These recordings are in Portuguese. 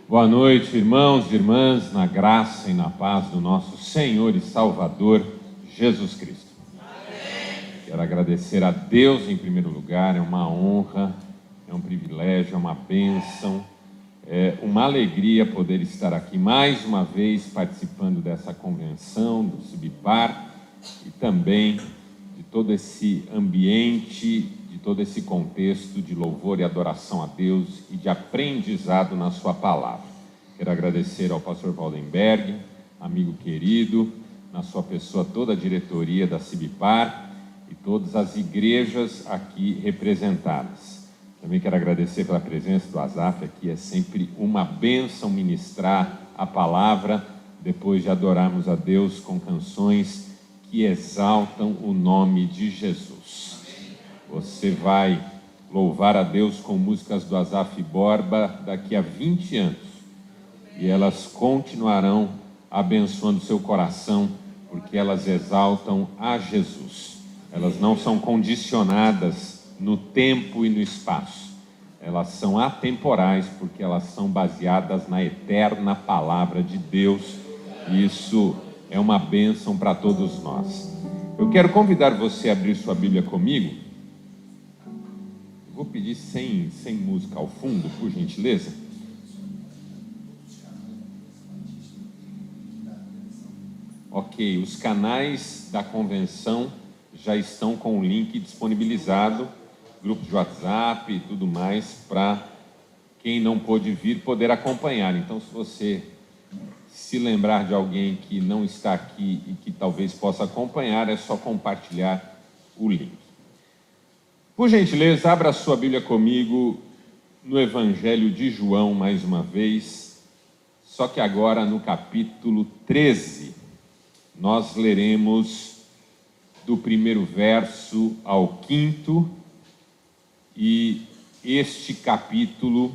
Boa noite, irmãos e irmãs, na graça e na paz do nosso Senhor e Salvador, Jesus Cristo. Amém. Quero agradecer a Deus em primeiro lugar, é uma honra, é um privilégio, é uma bênção, é uma alegria poder estar aqui mais uma vez participando dessa convenção do Cibipar e também de todo esse ambiente, de todo esse contexto de louvor e adoração a Deus e de aprendizado na sua palavra. Quero agradecer ao pastor Waldenberg, amigo querido, na sua pessoa toda a diretoria da Cibipar e todas as igrejas aqui representadas. Também quero agradecer pela presença do Azaf aqui, é sempre uma bênção ministrar a palavra depois de adorarmos a Deus com canções que exaltam o nome de Jesus. Você vai louvar a Deus com músicas do Azaf Borba daqui a 20 anos. E elas continuarão abençoando seu coração, porque elas exaltam a Jesus. Elas não são condicionadas no tempo e no espaço. Elas são atemporais, porque elas são baseadas na eterna palavra de Deus. E isso é uma bênção para todos nós. Eu quero convidar você a abrir sua Bíblia comigo. Vou pedir sem música ao fundo, por gentileza. Ok, os canais da convenção já estão com o link disponibilizado, grupo de WhatsApp e tudo mais, para quem não pôde vir poder acompanhar. Então, se você se lembrar de alguém que não está aqui e que talvez possa acompanhar, é só compartilhar o link. Por gentileza, abra a sua Bíblia comigo no Evangelho de João, mais uma vez, só que agora no capítulo 13. Nós leremos do primeiro verso ao 5º, e este capítulo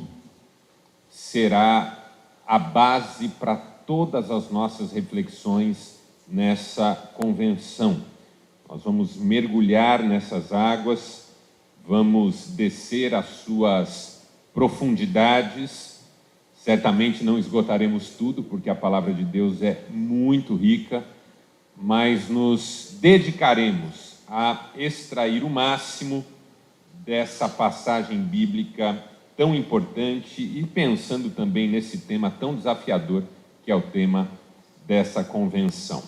será a base para todas as nossas reflexões nessa convenção. Nós vamos mergulhar nessas águas, vamos descer as suas profundidades. Certamente não esgotaremos tudo, porque a palavra de Deus é muito rica, mas nos dedicaremos a extrair o máximo dessa passagem bíblica tão importante e pensando também nesse tema tão desafiador que é o tema dessa convenção.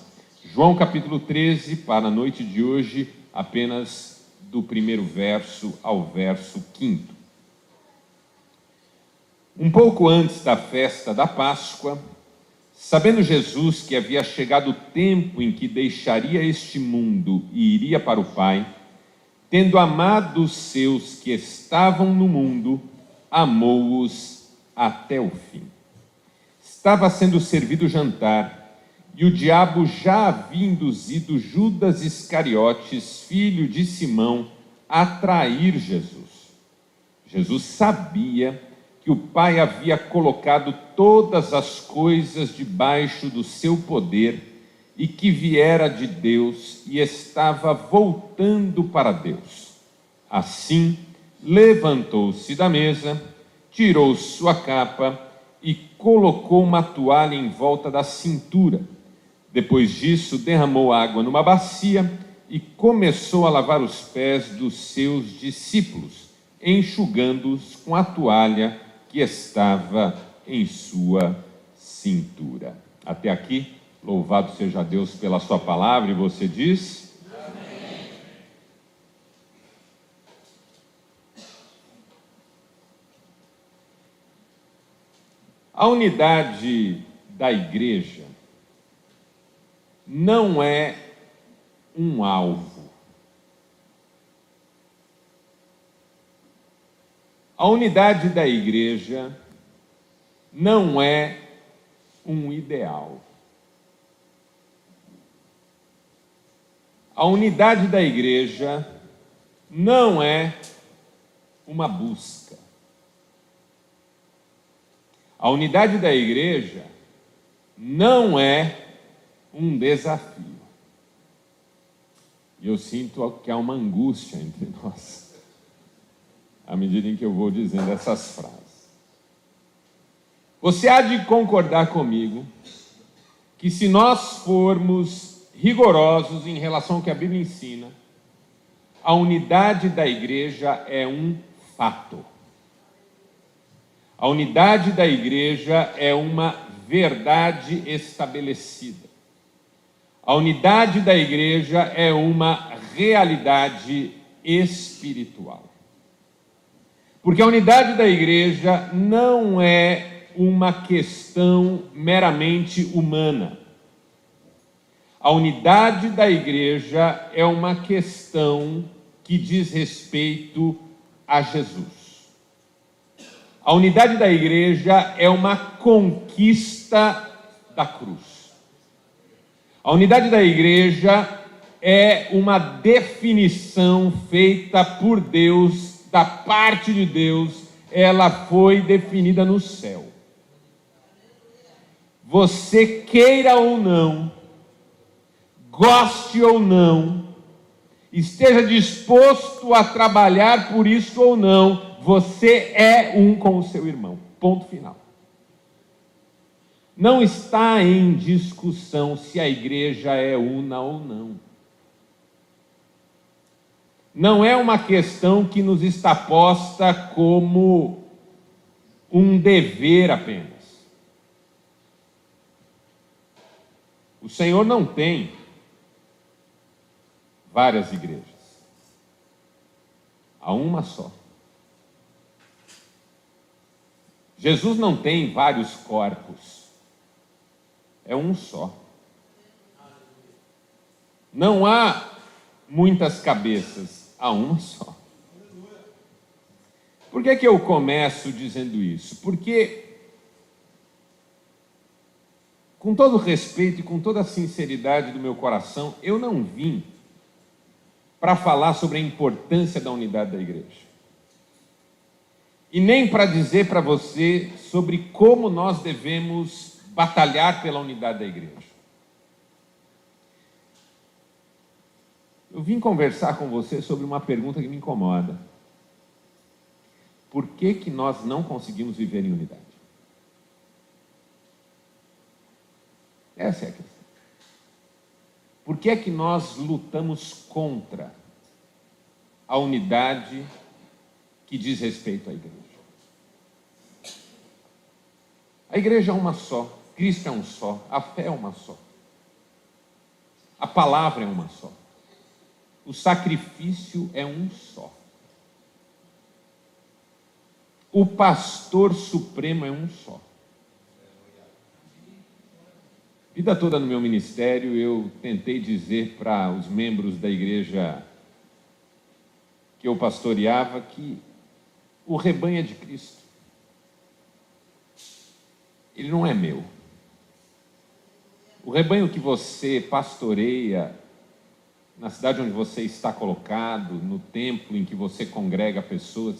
João capítulo 13, para a noite de hoje, apenas do primeiro verso ao verso 5º. Um pouco antes da festa da Páscoa, sabendo Jesus que havia chegado o tempo em que deixaria este mundo e iria para o Pai, tendo amado os seus que estavam no mundo, amou-os até o fim. Estava sendo servido o jantar, e o diabo já havia induzido Judas Iscariotes, filho de Simão, a trair Jesus. Jesus sabia que o Pai havia colocado todas as coisas debaixo do seu poder e que viera de Deus e estava voltando para Deus. Assim, levantou-se da mesa, tirou sua capa e colocou uma toalha em volta da cintura. Depois disso, derramou água numa bacia e começou a lavar os pés dos seus discípulos, enxugando-os com a toalha que estava em sua cintura. Até aqui, louvado seja Deus pela sua palavra, e você diz? Amém. A unidade da igreja não é um alvo. A unidade da igreja não é um ideal. A unidade da igreja não é uma busca. A unidade da igreja não é um desafio. E eu sinto que há uma angústia entre nós, à medida em que eu vou dizendo essas frases. Você há de concordar comigo que se nós formos rigorosos em relação ao que a Bíblia ensina, a unidade da igreja é um fato. A unidade da igreja é uma verdade estabelecida. A unidade da igreja é uma realidade espiritual. Porque a unidade da igreja não é uma questão meramente humana. A unidade da igreja é uma questão que diz respeito a Jesus. A unidade da igreja é uma conquista da cruz. A unidade da igreja é uma definição feita por Deus, da parte de Deus, ela foi definida no céu. Você queira ou não, goste ou não, esteja disposto a trabalhar por isso ou não, você é um com o seu irmão. Ponto final. Não está em discussão se a igreja é una ou não. Não é uma questão que nos está posta como um dever apenas. O Senhor não tem várias igrejas. Há uma só. Jesus não tem vários corpos. É um só. Não há muitas cabeças, há uma só. Por que eu começo dizendo isso? Porque, com todo respeito e com toda a sinceridade do meu coração, eu não vim para falar sobre a importância da unidade da igreja. E nem para dizer para você sobre como nós devemos batalhar pela unidade da igreja. Eu vim conversar com você sobre uma pergunta que me incomoda. Por que nós não conseguimos viver em unidade? Essa é a questão. Por que é que nós lutamos contra a unidade que diz respeito à igreja? A igreja é uma só, Cristo é um só, a fé é uma só, a palavra é uma só, o sacrifício é um só, o pastor supremo é um só. A vida toda no meu ministério eu tentei dizer para os membros da igreja que eu pastoreava que o rebanho é de Cristo. Ele não é meu. O rebanho que você pastoreia na cidade onde você está colocado, no templo em que você congrega pessoas,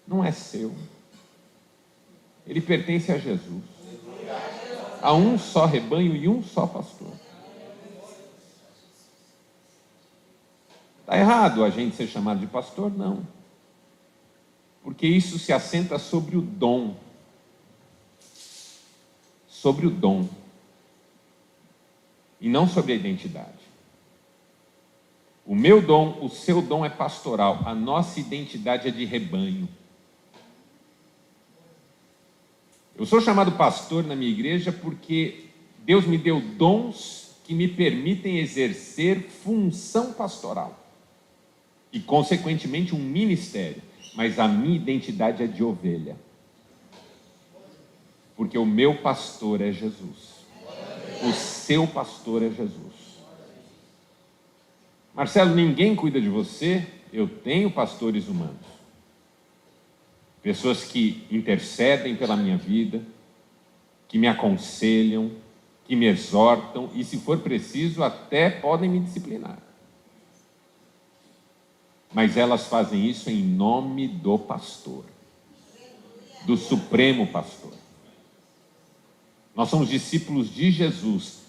não é seu. Ele pertence a Jesus. Há um só rebanho e um só pastor. Está errado a gente ser chamado de pastor? Não. Porque isso se assenta sobre o dom. Sobre o dom. E não sobre a identidade. O meu dom, o seu dom é pastoral. A nossa identidade é de rebanho. Eu sou chamado pastor na minha igreja porque Deus me deu dons que me permitem exercer função pastoral. E, consequentemente, um ministério. Mas a minha identidade é de ovelha. Porque o meu pastor é Jesus. O seu pastor é Jesus. Marcelo, ninguém cuida de você. Eu tenho pastores humanos. Pessoas que intercedem pela minha vida, que me aconselham, que me exortam e, se for preciso, até podem me disciplinar. Mas elas fazem isso em nome do pastor, do supremo pastor. Nós somos discípulos de Jesus.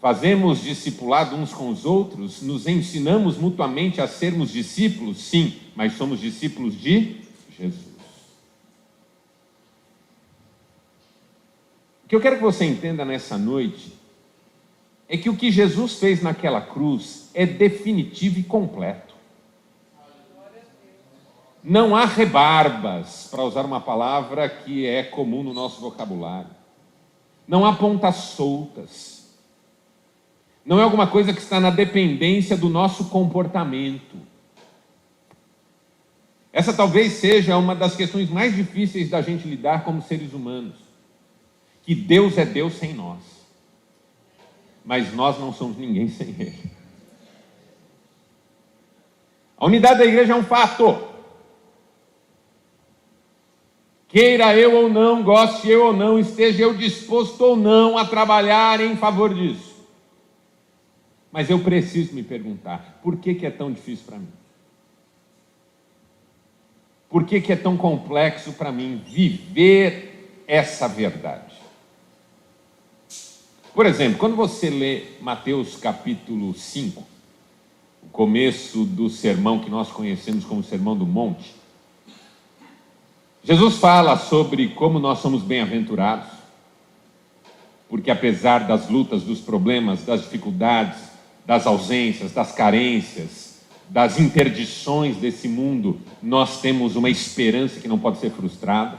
Fazemos discipulado uns com os outros, nos ensinamos mutuamente a sermos discípulos, sim, mas somos discípulos de Jesus. O que eu quero que você entenda nessa noite é que o que Jesus fez naquela cruz é definitivo e completo. Não há rebarbas, para usar uma palavra que é comum no nosso vocabulário. Não há pontas soltas. Não é alguma coisa que está na dependência do nosso comportamento. Essa talvez seja uma das questões mais difíceis da gente lidar como seres humanos. Que Deus é Deus sem nós. Mas nós não somos ninguém sem Ele. A unidade da igreja é um fato. Queira eu ou não, goste eu ou não, esteja eu disposto ou não a trabalhar em favor disso. Mas eu preciso me perguntar, por que é tão difícil para mim? Por que é tão complexo para mim viver essa verdade? Por exemplo, quando você lê Mateus capítulo 5, o começo do sermão que nós conhecemos como Sermão do Monte, Jesus fala sobre como nós somos bem-aventurados, porque apesar das lutas, dos problemas, das dificuldades, das ausências, das carências, das interdições desse mundo, nós temos uma esperança que não pode ser frustrada.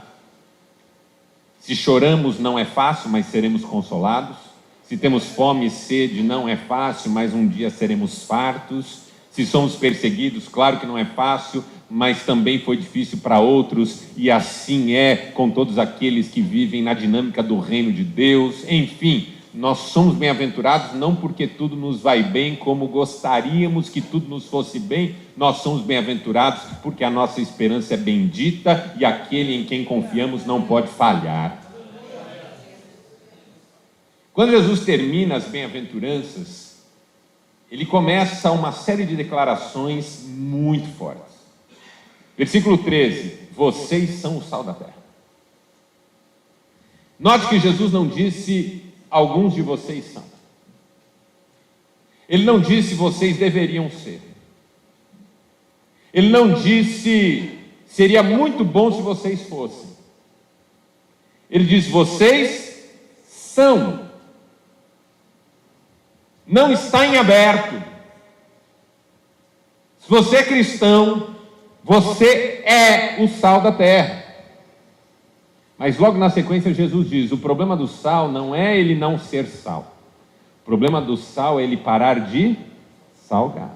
Se choramos, não é fácil, mas seremos consolados. Se temos fome e sede, não é fácil, mas um dia seremos fartos. Se somos perseguidos, claro que não é fácil, mas também foi difícil para outros, e assim é com todos aqueles que vivem na dinâmica do reino de Deus. Enfim, nós somos bem-aventurados não porque tudo nos vai bem como gostaríamos que tudo nos fosse bem, nós somos bem-aventurados porque a nossa esperança é bendita e aquele em quem confiamos não pode falhar. Quando Jesus termina as bem-aventuranças, ele começa uma série de declarações muito fortes. Versículo 13, vocês são o sal da terra. Note que Jesus não disse, alguns de vocês são. Ele não disse, vocês deveriam ser. Ele não disse, seria muito bom se vocês fossem. Ele disse, vocês são. Não está em aberto. Se você é cristão, você é o sal da terra. Mas logo na sequência Jesus diz, o problema do sal não é ele não ser sal. O problema do sal é ele parar de salgar.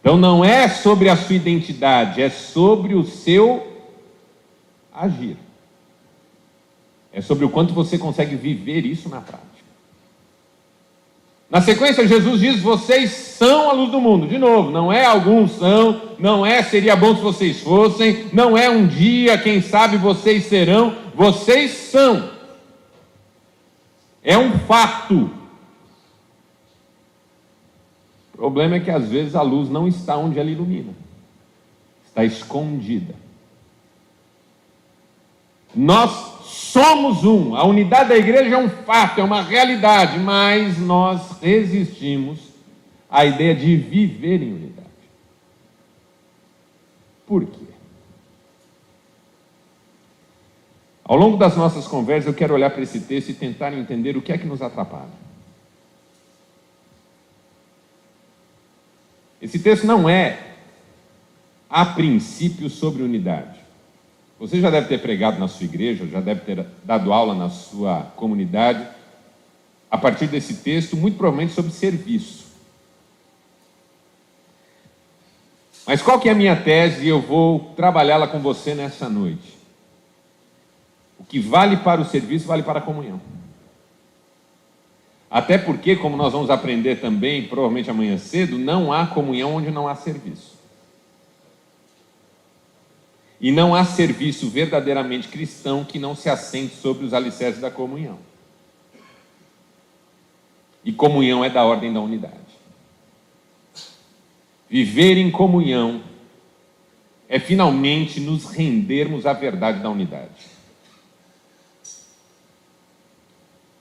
Então não é sobre a sua identidade, é sobre o seu agir. É sobre o quanto você consegue viver isso na prática. Na sequência, Jesus diz, vocês são a luz do mundo. De novo, não é alguns são, não é seria bom se vocês fossem, não é um dia, quem sabe vocês serão, vocês são. É um fato. O problema é que às vezes a luz não está onde ela ilumina. Está escondida. Nós somos um, a unidade da igreja é um fato, é uma realidade, mas nós resistimos à ideia de viver em unidade. Por quê? Ao longo das nossas conversas, eu quero olhar para esse texto e tentar entender o que é que nos atrapalha. Esse texto não é, a princípio, sobre unidade. Você já deve ter pregado na sua igreja, já deve ter dado aula na sua comunidade, a partir desse texto, muito provavelmente sobre serviço. Mas qual que é a minha tese e eu vou trabalhá-la com você nessa noite? O que vale para o serviço, vale para a comunhão. Até porque, como nós vamos aprender também, provavelmente amanhã cedo, não há comunhão onde não há serviço. E não há serviço verdadeiramente cristão que não se assente sobre os alicerces da comunhão. E comunhão é da ordem da unidade. Viver em comunhão é finalmente nos rendermos à verdade da unidade.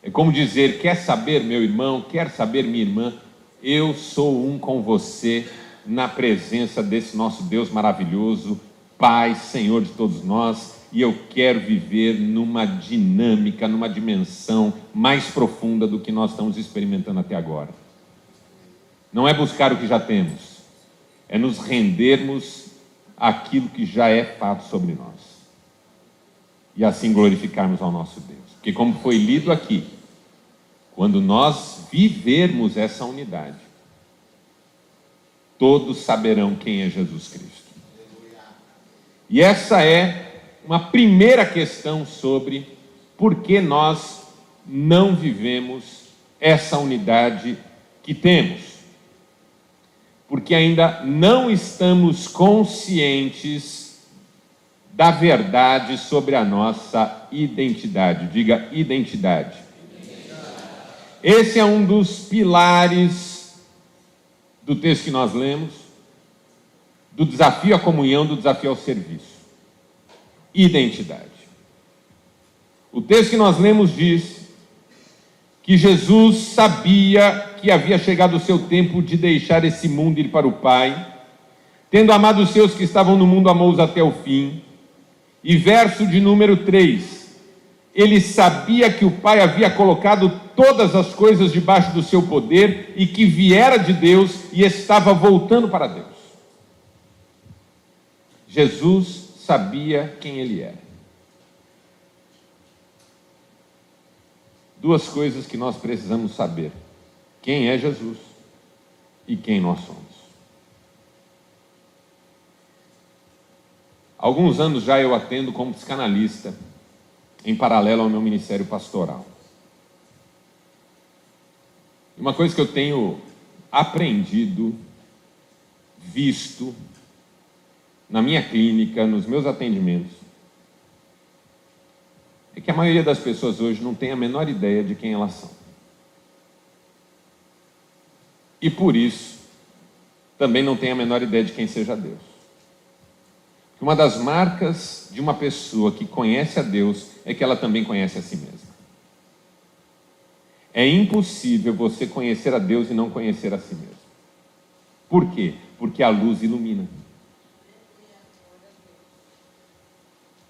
É como dizer, quer saber, meu irmão, quer saber, minha irmã, eu sou um com você na presença desse nosso Deus maravilhoso, Pai, Senhor de todos nós, e eu quero viver numa dinâmica, numa dimensão mais profunda do que nós estamos experimentando até agora. Não é buscar o que já temos, é nos rendermos àquilo que já é fato sobre nós. E assim glorificarmos ao nosso Deus. Porque como foi lido aqui, quando nós vivermos essa unidade, todos saberão quem é Jesus Cristo. E essa é uma primeira questão sobre por que nós não vivemos essa unidade que temos. Porque ainda não estamos conscientes da verdade sobre a nossa identidade. Diga identidade. Esse é um dos pilares do texto que nós lemos, do desafio à comunhão, do desafio ao serviço. Identidade. O texto que nós lemos diz que Jesus sabia que havia chegado o seu tempo de deixar esse mundo e ir para o Pai, tendo amado os seus que estavam no mundo, amou-os até o fim. E verso de número 3, ele sabia que o Pai havia colocado todas as coisas debaixo do seu poder e que viera de Deus e estava voltando para Deus. Jesus sabia quem ele era. Duas coisas que nós precisamos saber: quem é Jesus e quem nós somos. Há alguns anos já eu atendo como psicanalista, em paralelo ao meu ministério pastoral. Uma coisa que eu tenho aprendido, visto, na minha clínica, nos meus atendimentos, é que a maioria das pessoas hoje não tem a menor ideia de quem elas são. E por isso, também não tem a menor ideia de quem seja Deus. Uma das marcas de uma pessoa que conhece a Deus é que ela também conhece a si mesma. É impossível você conhecer a Deus e não conhecer a si mesmo. Por quê? Porque a luz ilumina.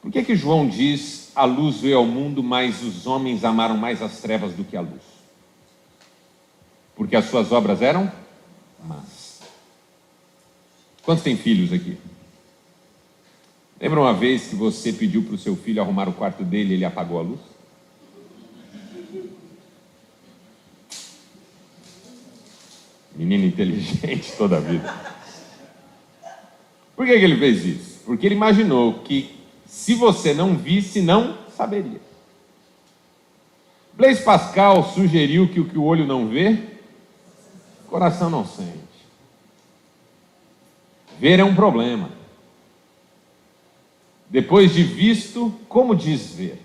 Por que João diz: a luz veio ao mundo, mas os homens amaram mais as trevas do que a luz? Porque as suas obras eram más. Quantos têm filhos aqui? Lembra uma vez que você pediu para o seu filho arrumar o quarto dele e ele apagou a luz? Menino inteligente toda a vida. Por que ele fez isso? Porque ele imaginou que se você não visse, não saberia. Blaise Pascal sugeriu que o que o olho não vê, o coração não sente. Ver é um problema. Depois de visto, como diz ver?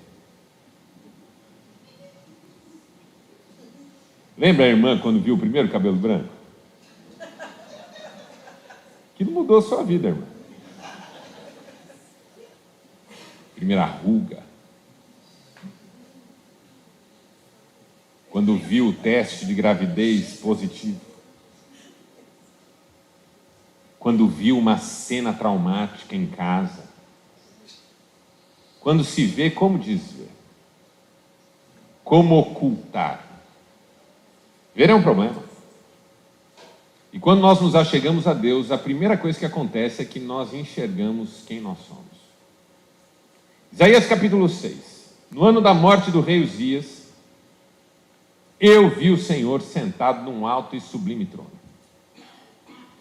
Lembra a irmã quando viu o primeiro cabelo branco? Que não mudou a sua vida, irmã. Primeira ruga. Quando viu o teste de gravidez positivo. Quando viu uma cena traumática em casa. Quando se vê, como dizer? Como ocultar? Ver é um problema. E quando nós nos achegamos a Deus, a primeira coisa que acontece é que nós enxergamos quem nós somos. Isaías capítulo 6. No ano da morte do rei Uzias, eu vi o Senhor sentado num alto e sublime trono.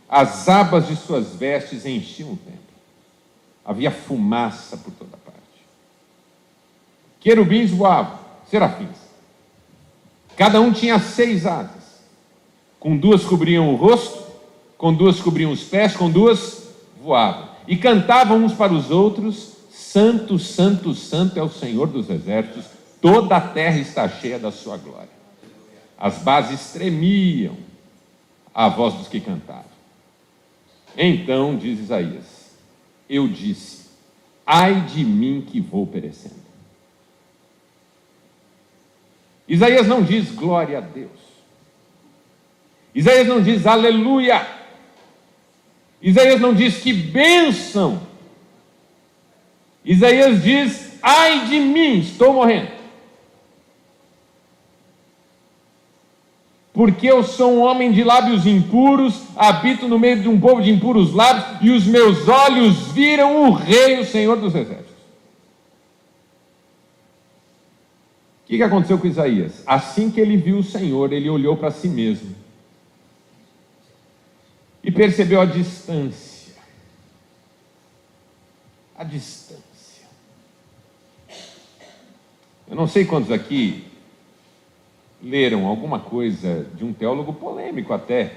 As abas de suas vestes enchiam o templo. Havia fumaça por toda parte. Querubins voavam, serafins. Cada um tinha 6 asas. Com 2 cobriam o rosto, com 2 cobriam os pés, com 2 voavam. E cantavam uns para os outros: Santo, Santo, Santo é o Senhor dos exércitos, toda a terra está cheia da sua glória. As bases tremiam à voz dos que cantavam. Então, diz Isaías, eu disse: ai de mim que vou perecendo. Isaías não diz glória a Deus. Isaías não diz aleluia. Isaías não diz que bênção. Isaías diz: ai de mim, estou morrendo. Porque eu sou um homem de lábios impuros, habito no meio de um povo de impuros lábios, e os meus olhos viram o Rei, o Senhor dos Exércitos. O que aconteceu com Isaías? Assim que ele viu o Senhor, ele olhou para si mesmo e percebeu a distância. A distância. Eu não sei quantos aqui leram alguma coisa de um teólogo polêmico até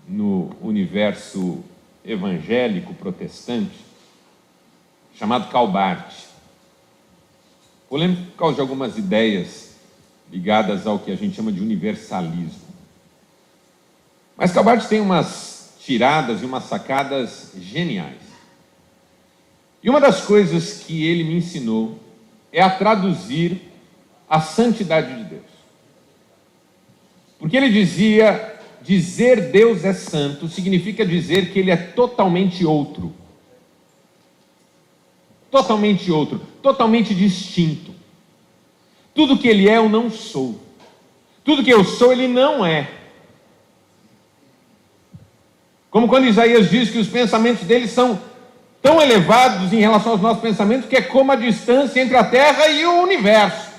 no universo evangélico protestante, chamado Calbart. Polêmico por causa de algumas ideias ligadas ao que a gente chama de universalismo. Mas Calbart tem umas tiradas e umas sacadas geniais. E uma das coisas que ele me ensinou é a traduzir a santidade de Deus. Porque ele dizia, dizer Deus é santo significa dizer que ele é totalmente outro. Totalmente outro, totalmente distinto. Tudo que ele é, eu não sou. Tudo que eu sou, ele não é. Como quando Isaías diz que os pensamentos dele são tão elevados em relação aos nossos pensamentos que é como a distância entre a Terra e o universo.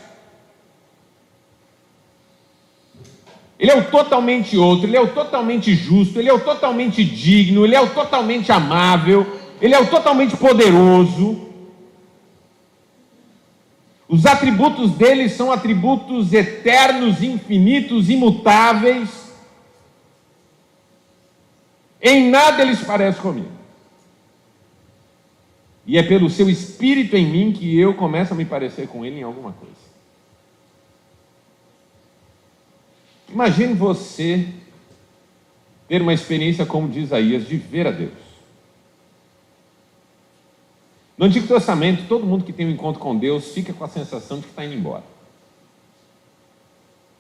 Ele é o totalmente outro, ele é o totalmente justo, ele é o totalmente digno, ele é o totalmente amável, ele é o totalmente poderoso. Os atributos dele são atributos eternos, infinitos, imutáveis. Em nada ele se parece comigo. E é pelo seu Espírito em mim que eu começo a me parecer com ele em alguma coisa. Imagine você ter uma experiência como de Isaías, de ver a Deus. No Antigo Testamento, todo mundo que tem um encontro com Deus fica com a sensação de que está indo embora.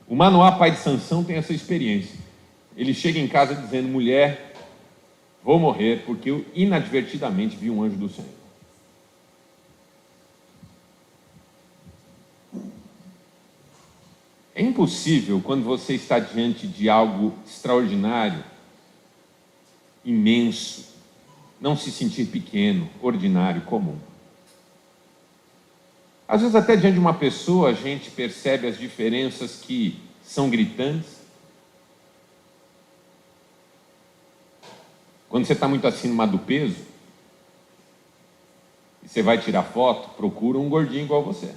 O Manoá, pai de Sansão, tem essa experiência. Ele chega em casa dizendo: mulher, vou morrer porque eu inadvertidamente vi um anjo do Senhor. É impossível, quando você está diante de algo extraordinário, imenso, não se sentir pequeno, ordinário, comum. Às vezes até diante de uma pessoa a gente percebe as diferenças que são gritantes. Quando você está muito acima do peso, e você vai tirar foto, procura um gordinho igual você.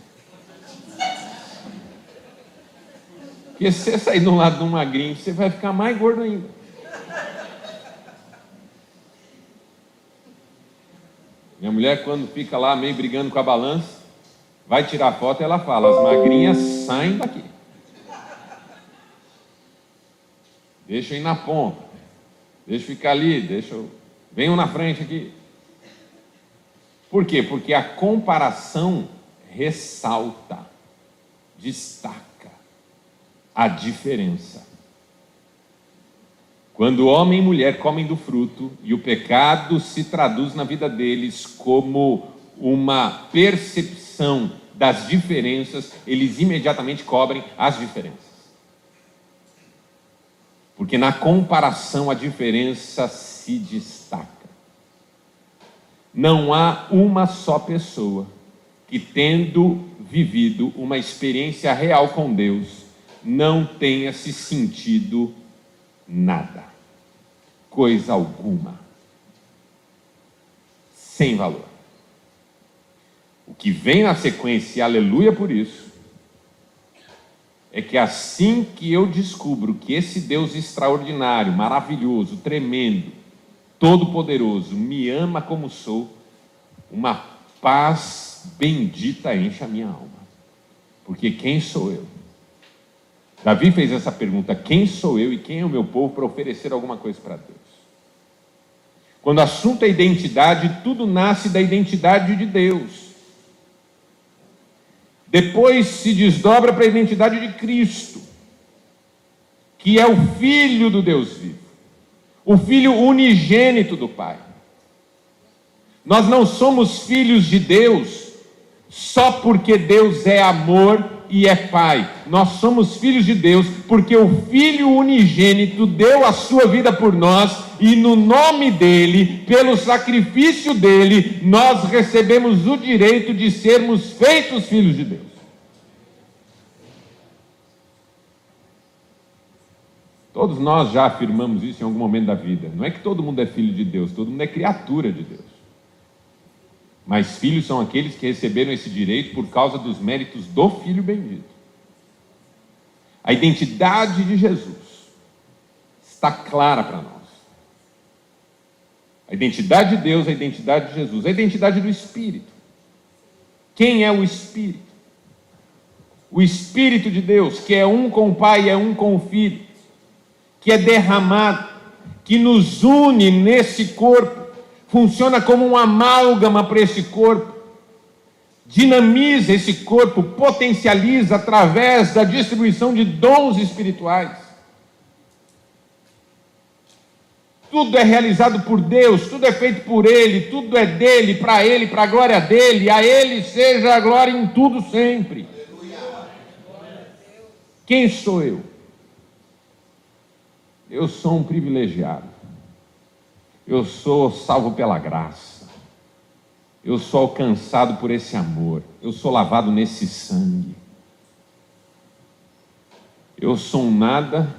Porque se você sair de um lado de um magrinho, você vai ficar mais gordo ainda. Minha mulher, quando fica lá meio brigando com a balança, vai tirar foto e ela fala: as magrinhas saem daqui. Deixa eu ir na ponta. Deixa eu ficar ali, venham na frente aqui. Por quê? Porque a comparação ressalta, destaca a diferença. Quando homem e mulher comem do fruto e o pecado se traduz na vida deles como uma percepção das diferenças, eles imediatamente cobrem as diferenças. Porque na comparação a diferença se destaca. Não há uma só pessoa que, tendo vivido uma experiência real com Deus, não tenha se sentido nada, coisa alguma, sem valor. O que vem na sequência, e aleluia por isso, é que assim que eu descubro que esse Deus extraordinário, maravilhoso, tremendo, todo-poderoso, me ama como sou, uma paz bendita enche a minha alma. Porque quem sou eu? Davi fez essa pergunta: quem sou eu e quem é o meu povo para oferecer alguma coisa para Deus? Quando o assunto é identidade, tudo nasce da identidade de Deus. Depois se desdobra para a identidade de Cristo, que é o Filho do Deus vivo, o Filho unigênito do Pai. Nós não somos filhos de Deus só porque Deus é amor e é Pai. Nós somos filhos de Deus porque o Filho unigênito deu a sua vida por nós e no nome dele, pelo sacrifício dele, nós recebemos o direito de sermos feitos filhos de Deus. Todos nós já afirmamos isso em algum momento da vida. Não é que todo mundo é filho de Deus, todo mundo é criatura de Deus. Mas filhos são aqueles que receberam esse direito por causa dos méritos do Filho bendito. A identidade de Jesus está clara para nós. A identidade de Deus, a identidade de Jesus, a identidade do Espírito. Quem é o Espírito? O Espírito de Deus, que é um com o Pai e é um com o Filho, que é derramado, que nos une nesse corpo, funciona como um amálgama para esse corpo, dinamiza esse corpo, potencializa através da distribuição de dons espirituais. Tudo é realizado por Deus, tudo é feito por Ele, tudo é dele, para a glória dele, a Ele seja a glória em tudo sempre. Quem sou eu? Eu sou um privilegiado. Eu sou salvo pela graça. Eu sou alcançado por esse amor. Eu sou lavado nesse sangue. Eu sou um nada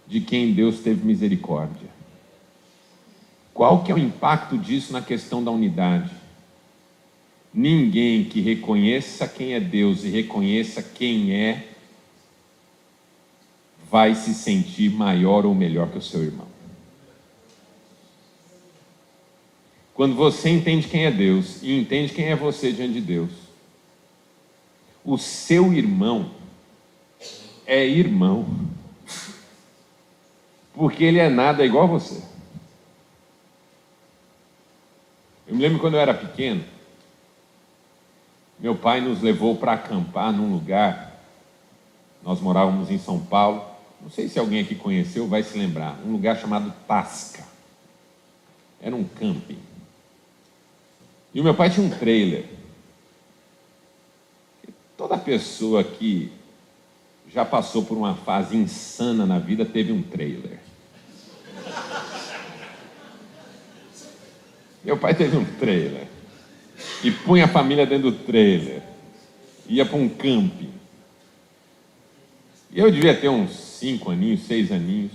de quem Deus teve misericórdia. Qual que é o impacto disso na questão da unidade? Ninguém que reconheça quem é Deus e reconheça quem é, vai se sentir maior ou melhor que o seu irmão. Quando você entende quem é Deus e entende quem é você diante de Deus, o seu irmão é irmão, porque ele é nada igual a você. Eu me lembro quando eu era pequeno, meu pai nos levou para acampar num lugar, nós morávamos em São Paulo, não sei se alguém aqui conheceu, vai se lembrar, um lugar chamado Tasca. Era um camping. E o meu pai tinha um trailer. Toda pessoa que já passou por uma fase insana na vida teve um trailer. Meu pai teve um trailer. E punha a família dentro do trailer. Ia para um camping. E eu devia ter uns 5 aninhos, 6 aninhos.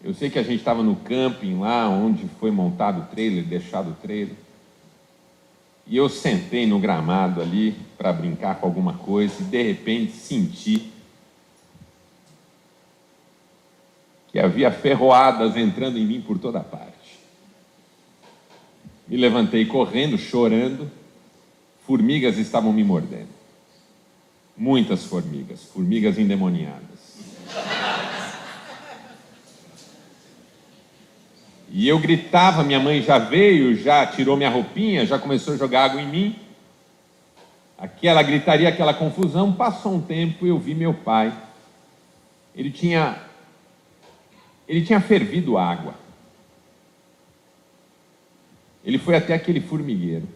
Eu sei que a gente estava no camping lá, onde foi montado o trailer, deixado o trailer. E eu sentei no gramado ali para brincar com alguma coisa e de repente senti que havia ferroadas entrando em mim por toda parte. Me levantei correndo, chorando, formigas estavam me mordendo. Muitas formigas, formigas endemoniadas. E eu gritava, minha mãe já veio, já tirou minha roupinha, já começou a jogar água em mim. Aquela gritaria, aquela confusão. Passou um tempo e eu vi meu pai. Ele tinha fervido água. Ele foi até aquele formigueiro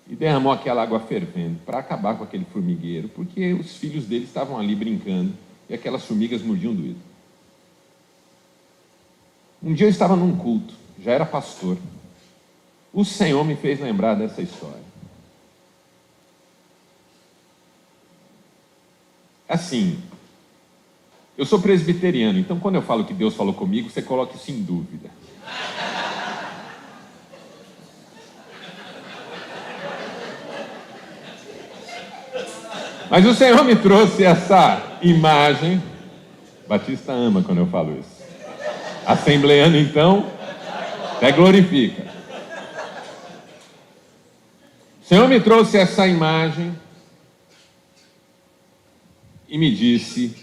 e derramou aquela água fervendo para acabar com aquele formigueiro, porque os filhos dele estavam ali brincando e aquelas formigas mordiam doído. Um dia eu estava num culto, já era pastor. O Senhor me fez lembrar dessa história. Assim, eu sou presbiteriano, então quando eu falo que Deus falou comigo, você coloca isso em dúvida. Mas o Senhor me trouxe essa imagem. Batista ama quando eu falo isso. Assembleano, então, até glorifica. O Senhor me trouxe essa imagem e me disse: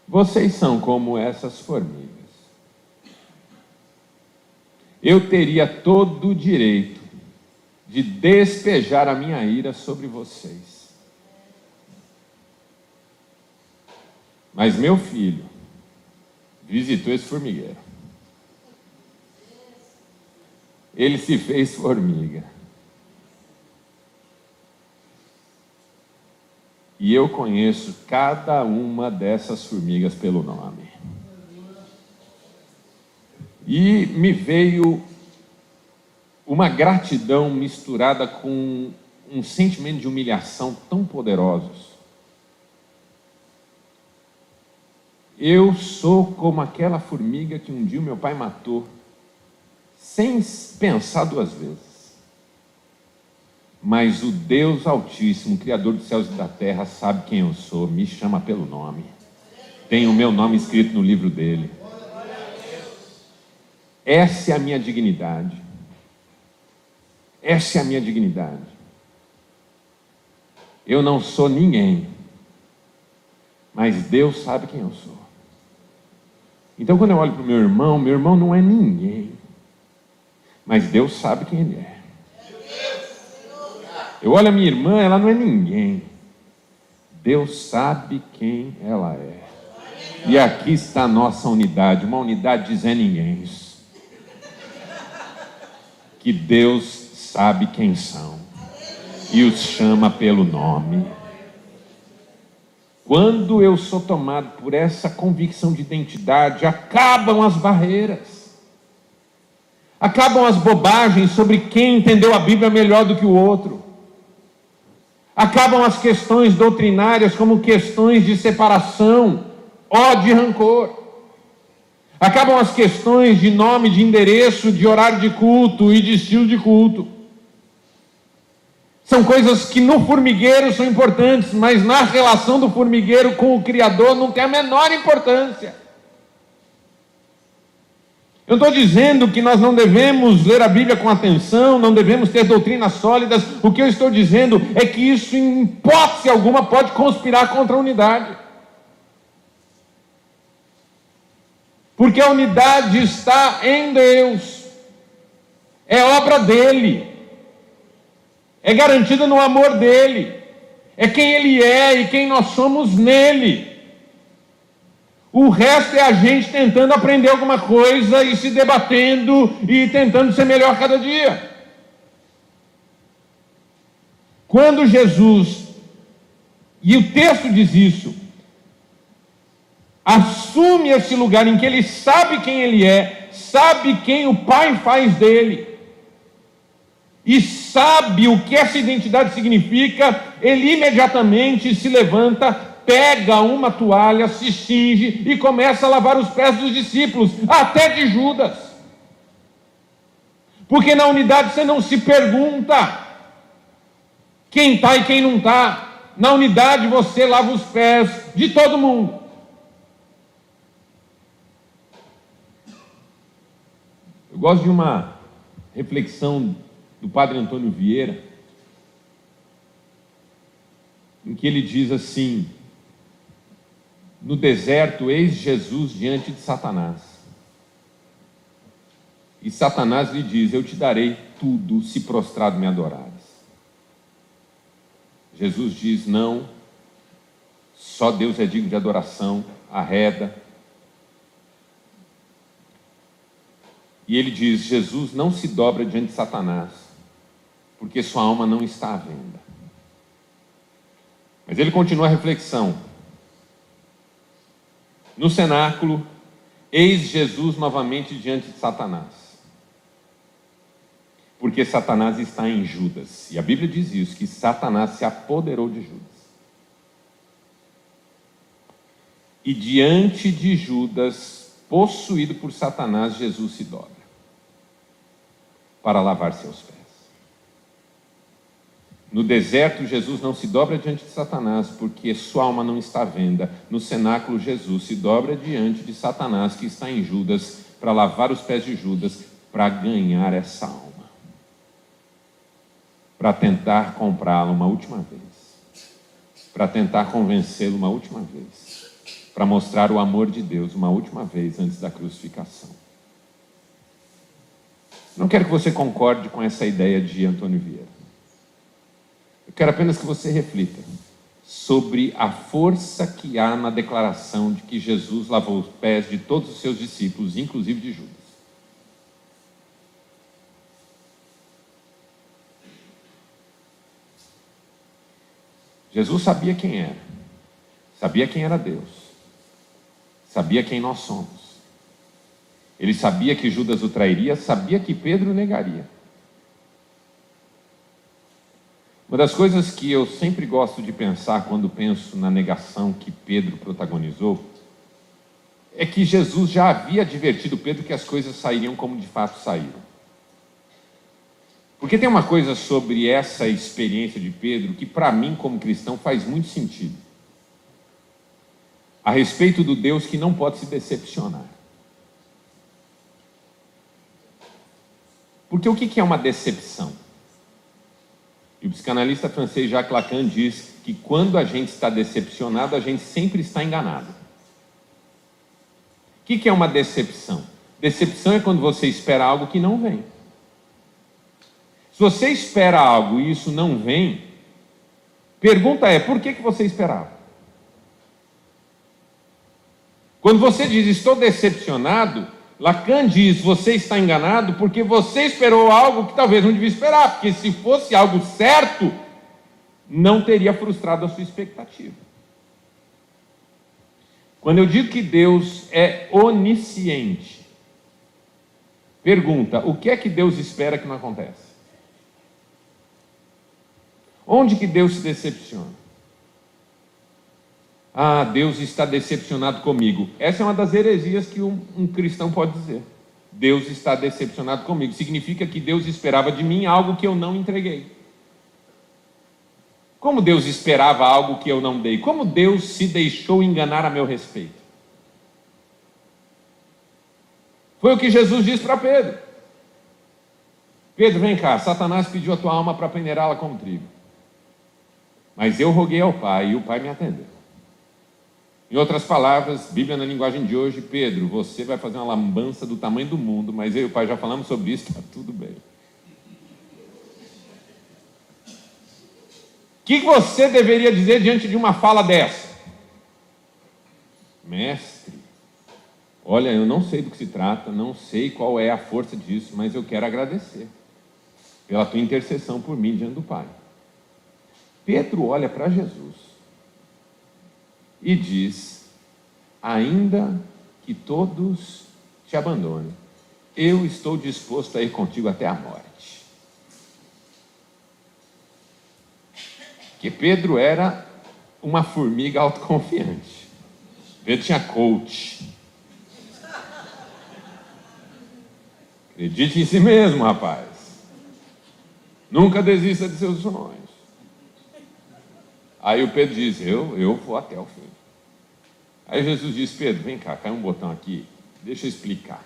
vocês são como essas formigas. Eu teria todo o direito de despejar a minha ira sobre vocês. Mas meu filho visitou esse formigueiro. ele se fez formiga. E eu conheço cada uma dessas formigas pelo nome. E me veio uma gratidão misturada com um sentimento de humilhação tão poderosos. Eu sou como aquela formiga que um dia o meu pai matou, sem pensar duas vezes. Mas o Deus Altíssimo, Criador dos céus e da terra, sabe quem eu sou, me chama pelo nome. Tem o meu nome escrito no livro dele. Essa é a minha dignidade. Essa é a minha dignidade. Eu não sou ninguém, mas Deus sabe quem eu sou. Então, quando eu olho para o meu irmão não é ninguém, mas Deus sabe quem ele é. Eu olho a minha irmã, ela não é ninguém, Deus sabe quem ela é. E aqui está a nossa unidade, uma unidade de Zé Ninguém, que Deus sabe quem são e os chama pelo nome. Quando eu sou tomado por essa convicção de identidade, acabam as barreiras, acabam as bobagens sobre quem entendeu a Bíblia melhor do que o outro, acabam as questões doutrinárias como questões de separação, ódio e rancor, acabam as questões de nome, de endereço, de horário de culto e de estilo de culto. São coisas que no formigueiro são importantes, mas na relação do formigueiro com o Criador não tem a menor importância. Eu estou dizendo que nós não devemos ler a Bíblia com atenção, não devemos ter doutrinas sólidas. O que eu estou dizendo é que isso, em hipótese alguma, pode conspirar contra a unidade. Porque a unidade está em Deus, é obra dele. É garantida no amor dele, é quem ele é e quem nós somos nele. O resto é a gente tentando aprender alguma coisa e se debatendo e tentando ser melhor cada dia. Quando Jesus, e o texto diz isso, assume esse lugar em que ele sabe quem ele é, sabe quem o Pai faz dele, e sabe o que essa identidade significa, ele imediatamente se levanta, pega uma toalha, se cinge e começa a lavar os pés dos discípulos, até de Judas. Porque na unidade você não se pergunta quem está e quem não está. Na unidade você lava os pés de todo mundo. Eu gosto de uma reflexão do padre Antônio Vieira, em que ele diz assim: no deserto, eis Jesus diante de Satanás. E Satanás lhe diz: eu te darei tudo se prostrado me adorares. Jesus diz: não, só Deus é digno de adoração, arreda. E ele diz: Jesus não se dobra diante de Satanás, porque sua alma não está à venda. Mas ele continua a reflexão. No cenáculo, eis Jesus novamente diante de Satanás, porque Satanás está em Judas. E a Bíblia diz isso, que Satanás se apoderou de Judas. E diante de Judas, possuído por Satanás, Jesus se dobra para lavar seus pés. No deserto, Jesus não se dobra diante de Satanás, porque sua alma não está à venda. No cenáculo, Jesus se dobra diante de Satanás, que está em Judas, para lavar os pés de Judas, para ganhar essa alma, para tentar comprá-la uma última vez, para tentar convencê-lo uma última vez, para mostrar o amor de Deus uma última vez antes da crucificação. Não quero que você concorde com essa ideia de Antônio Vieira. Eu quero apenas que você reflita sobre a força que há na declaração de que Jesus lavou os pés de todos os seus discípulos, inclusive de Judas. Jesus sabia quem era, sabia quem era Deus, sabia quem nós somos. Ele sabia que Judas o trairia, sabia que Pedro o negaria. Uma das coisas que eu sempre gosto de pensar quando penso na negação que Pedro protagonizou é que Jesus já havia advertido Pedro que as coisas sairiam como de fato saíram. Porque tem uma coisa sobre essa experiência de Pedro que para mim como cristão faz muito sentido. A respeito do Deus que não pode se decepcionar. Porque o que é uma decepção? E o psicanalista francês Jacques Lacan diz que quando a gente está decepcionado, a gente sempre está enganado. O que é uma decepção? Decepção é quando você espera algo que não vem. Se você espera algo e isso não vem, pergunta é, por que você esperava? Quando você diz, estou decepcionado, Lacan diz, você está enganado porque você esperou algo que talvez não devia esperar, porque se fosse algo certo, não teria frustrado a sua expectativa. Quando eu digo que Deus é onisciente, pergunta, o que é que Deus espera que não acontece? Onde que Deus se decepciona? Ah, Deus está decepcionado comigo. Essa é uma das heresias que um cristão pode dizer. Deus está decepcionado comigo. Significa que Deus esperava de mim algo que eu não entreguei. Como Deus esperava algo que eu não dei? Como Deus se deixou enganar a meu respeito? Foi o que Jesus disse para Pedro. Pedro, vem cá, Satanás pediu a tua alma para peneirá-la como trigo. Mas eu roguei ao Pai e o Pai me atendeu. Em outras palavras, Bíblia na linguagem de hoje, Pedro, você vai fazer uma lambança do tamanho do mundo, mas eu e o Pai já falamos sobre isso, está tudo bem. O que você deveria dizer diante de uma fala dessa? Mestre, olha, eu não sei do que se trata, não sei qual é a força disso, mas eu quero agradecer pela tua intercessão por mim diante do Pai. Pedro olha para Jesus e diz, ainda que todos te abandonem, eu estou disposto a ir contigo até a morte. Porque Pedro era uma formiga autoconfiante. Pedro tinha coach. Acredite em si mesmo, rapaz. Nunca desista de seus sonhos. Aí o Pedro diz, eu vou até o fim. Aí Jesus diz, Pedro, vem cá, cai um botão aqui, deixa eu explicar.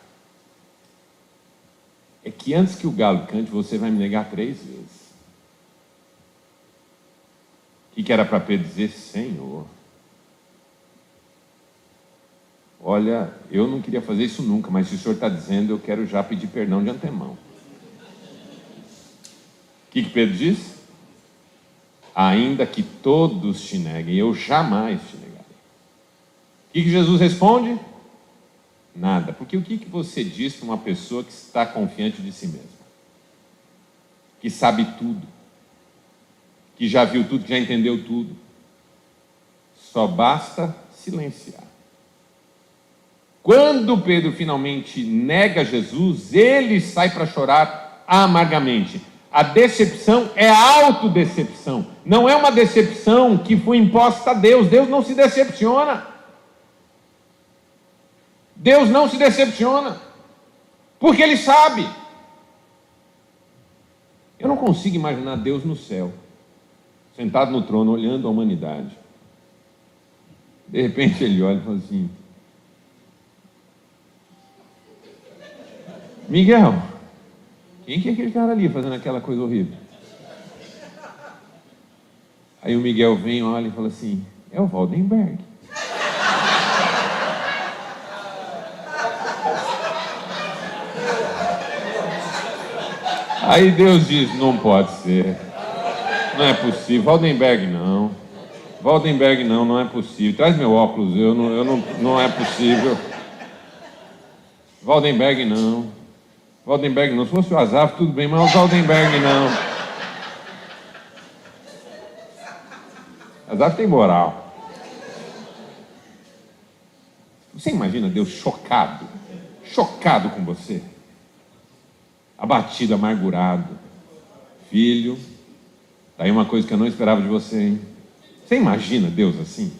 É que antes que o galo cante, você vai me negar 3 vezes. O que era para Pedro dizer? Senhor, olha, eu não queria fazer isso nunca, mas se o Senhor está dizendo, eu quero já pedir perdão de antemão. O que Pedro diz? Ainda que todos te neguem, eu jamais te negarei. O que Jesus responde? Nada. Porque o que você diz para uma pessoa que está confiante de si mesma? Que sabe tudo. Que já viu tudo, que já entendeu tudo. Só basta silenciar. Quando Pedro finalmente nega Jesus, ele sai para chorar amargamente. A decepção é a autodecepção. Não é uma decepção que foi imposta a Deus. Deus não se decepciona. Deus não se decepciona. Porque Ele sabe. Eu não consigo imaginar Deus no céu, sentado no trono, olhando a humanidade. De repente Ele olha e fala assim, Miguel, quem que é aquele cara ali fazendo aquela coisa horrível? Aí o Miguel vem, olha e fala assim, é o Waldenberg. Aí Deus diz, não pode ser, não é possível, Waldenberg não, não é possível, traz meu óculos, não é possível, Waldenberg não, se fosse o Azaf tudo bem, mas o Waldenberg não. Azaf tem moral. Você imagina Deus chocado com você? Abatido, amargurado. Filho, tá aí uma coisa que eu não esperava de você, hein? Você imagina Deus assim?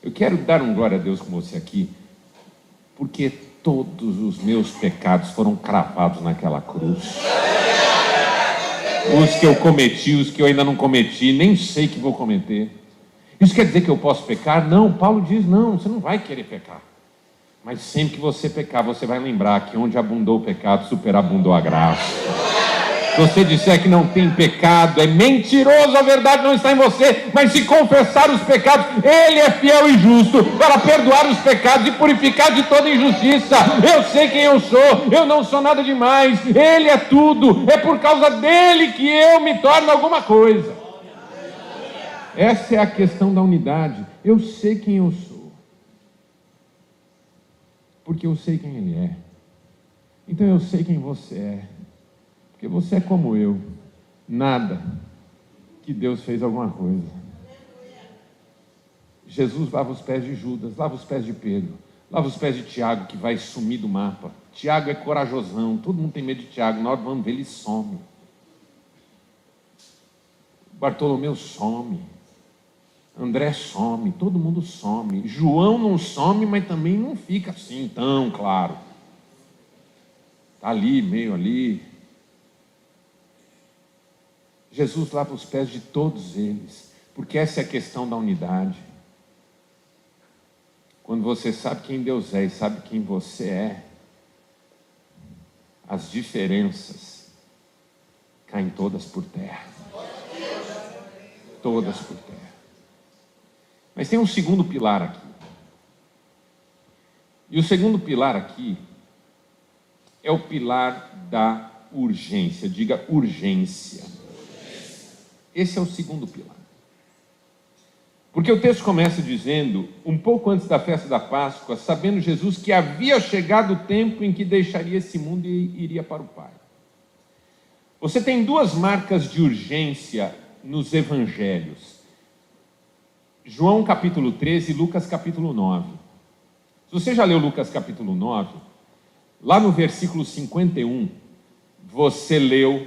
Eu quero dar um glória a Deus com você aqui, porque todos os meus pecados foram cravados naquela cruz. Os que eu cometi, os que eu ainda não cometi, nem sei que vou cometer. Isso quer dizer que eu posso pecar? Não, Paulo diz, não, você não vai querer pecar. Mas sempre que você pecar, você vai lembrar que onde abundou o pecado, superabundou a graça. Se você disser que não tem pecado, é mentiroso, a verdade não está em você. Mas se confessar os pecados, Ele é fiel e justo para perdoar os pecados e purificar de toda injustiça. Eu sei quem eu sou, eu não sou nada demais, Ele é tudo, é por causa dEle que eu me torno alguma coisa. Essa é a questão da unidade. Eu sei quem eu sou, porque eu sei quem Ele é. Então eu sei quem você é, porque você é como eu. Nada que Deus fez alguma coisa. Jesus lava os pés de Judas, lava os pés de Pedro, lava os pés de Tiago, que vai sumir do mapa. Tiago é corajosão, todo mundo tem medo de Tiago, na hora do vamos ver ele some. Bartolomeu some, André some, todo mundo some. João não some, mas também não fica assim tão claro. Está ali, meio ali. Jesus lava os pés de todos eles, porque essa é a questão da unidade. Quando você sabe quem Deus é e sabe quem você é, as diferenças caem todas por terra. Todas por terra. Mas tem um segundo pilar aqui. E o segundo pilar aqui é o pilar da urgência. Diga urgência. Esse é o segundo pilar. Porque o texto começa dizendo, um pouco antes da festa da Páscoa, sabendo Jesus que havia chegado o tempo em que deixaria esse mundo e iria para o Pai. Você tem duas marcas de urgência nos evangelhos. João capítulo 13 e Lucas capítulo 9. Se você já leu Lucas capítulo 9, lá no versículo 51, você leu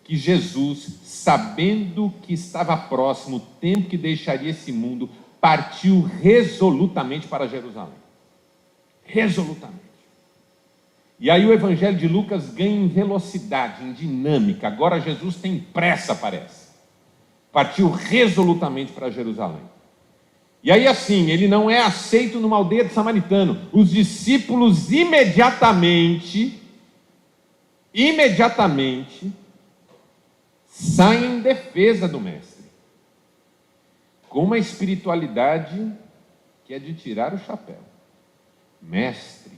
que Jesus, sabendo que estava próximo o tempo que deixaria esse mundo, partiu resolutamente para Jerusalém. Resolutamente. E aí o evangelho de Lucas ganha em velocidade, em dinâmica. Agora Jesus tem pressa, parece. Partiu resolutamente para Jerusalém. E aí assim, ele não é aceito numa aldeia de samaritano. Os discípulos imediatamente saem em defesa do mestre, com uma espiritualidade que é de tirar o chapéu. Mestre,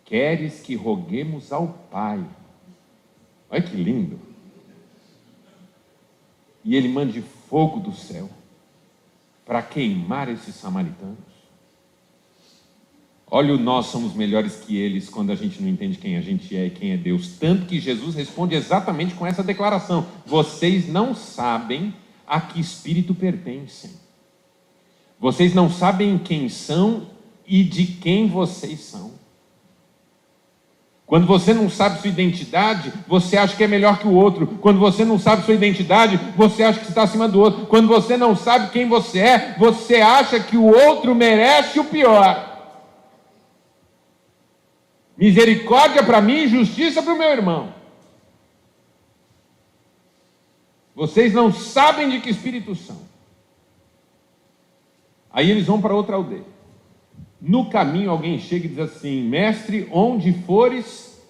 queres que roguemos ao Pai? Olha que lindo. E ele mande fogo do céu para queimar esses samaritanos. Olha, nós somos melhores que eles quando a gente não entende quem a gente é e quem é Deus. Tanto que Jesus responde exatamente com essa declaração: vocês não sabem a que espírito pertencem. Vocês não sabem quem são e de quem vocês são. Quando você não sabe sua identidade, você acha que é melhor que o outro. Quando você não sabe sua identidade, você acha que está acima do outro. Quando você não sabe quem você é, você acha que o outro merece o pior. Misericórdia para mim e justiça para o meu irmão. Vocês não sabem de que espírito são. Aí eles vão para outra aldeia. No caminho alguém chega e diz assim: mestre, onde fores,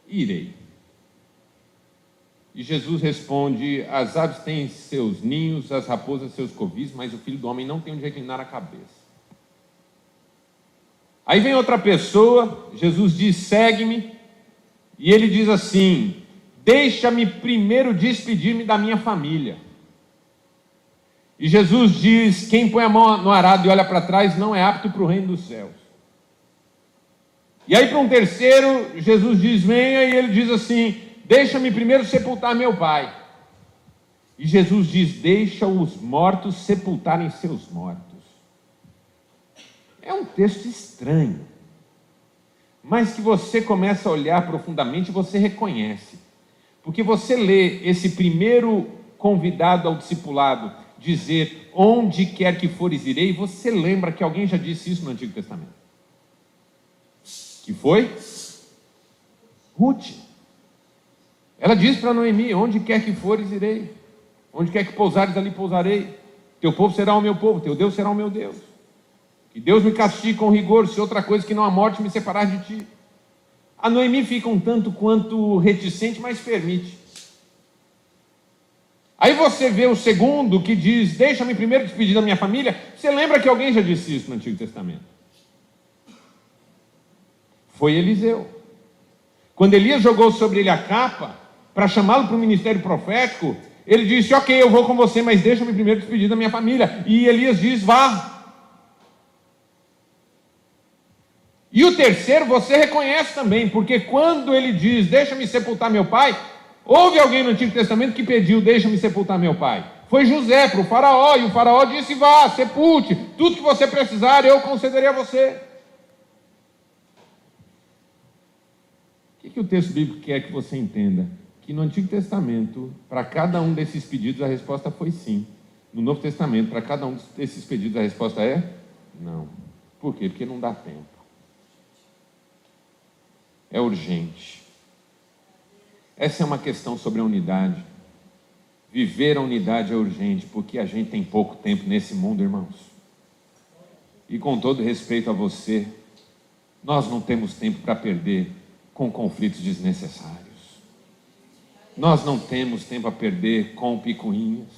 irei. E Jesus responde: as aves têm seus ninhos, as raposas seus covis, mas o Filho do Homem não tem onde reclinar a cabeça. Aí vem outra pessoa, Jesus diz: segue-me, e ele diz assim: deixa-me primeiro despedir-me da minha família. E Jesus diz: quem põe a mão no arado e olha para trás não é apto para o reino dos céus. E aí para um terceiro, Jesus diz: venha, e ele diz assim: deixa-me primeiro sepultar meu pai. E Jesus diz: deixa os mortos sepultarem seus mortos. É um texto estranho, mas que você começa a olhar profundamente, você reconhece. Porque você lê esse primeiro convidado ao discipulado dizer: onde quer que fores irei, você lembra que alguém já disse isso no Antigo Testamento. Que foi? Ruth. Ela diz para Noemi: onde quer que fores irei, onde quer que pousares ali pousarei, teu povo será o meu povo, teu Deus será o meu Deus. Que Deus me castigue com rigor, se outra coisa que não a morte me separar de ti. A Noemi fica um tanto quanto reticente, mas permite. Aí você vê o segundo que diz: deixa-me primeiro despedir da minha família. Você lembra que alguém já disse isso no Antigo Testamento? Foi Eliseu. Quando Elias jogou sobre ele a capa para chamá-lo para o ministério profético, ele disse: ok, eu vou com você, mas deixa-me primeiro despedir da minha família. E Elias diz: vá. E o terceiro você reconhece também, porque quando ele diz: deixa-me sepultar meu pai, houve alguém no Antigo Testamento que pediu: deixa-me sepultar meu pai. Foi José para o faraó, e o faraó disse: vá, sepulte, tudo que você precisar eu concederei a você. O que o texto bíblico quer que você entenda? Que no Antigo Testamento, para cada um desses pedidos a resposta foi sim. No Novo Testamento, para cada um desses pedidos a resposta é não. Por quê? Porque não dá tempo. É urgente. Essa é uma questão sobre a unidade. Viver a unidade é urgente, porque a gente tem pouco tempo nesse mundo, irmãos. E com todo respeito a você, nós não temos tempo para perder com conflitos desnecessários. Nós não temos tempo a perder com picuinhas.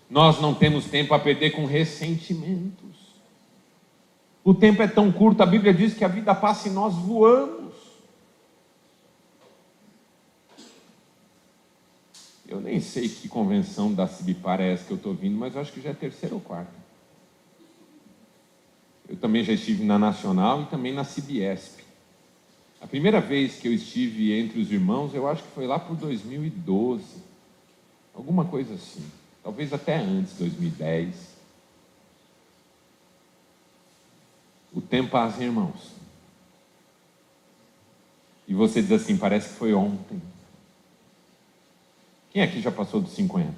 Nós não temos tempo a perder com ressentimentos. O tempo é tão curto, a Bíblia diz que a vida passa e nós voamos. Eu nem sei que convenção da Cibipar é essa que eu estou vindo, mas eu acho que já é terceira ou quarta. Eu também já estive na Nacional e também na Cibiesp. A primeira vez que eu estive entre os irmãos, eu acho que foi lá por 2012. Alguma coisa assim. Talvez até antes, 2010. O tempo passa, irmãos. E você diz assim: parece que foi ontem. Quem aqui já passou dos 50?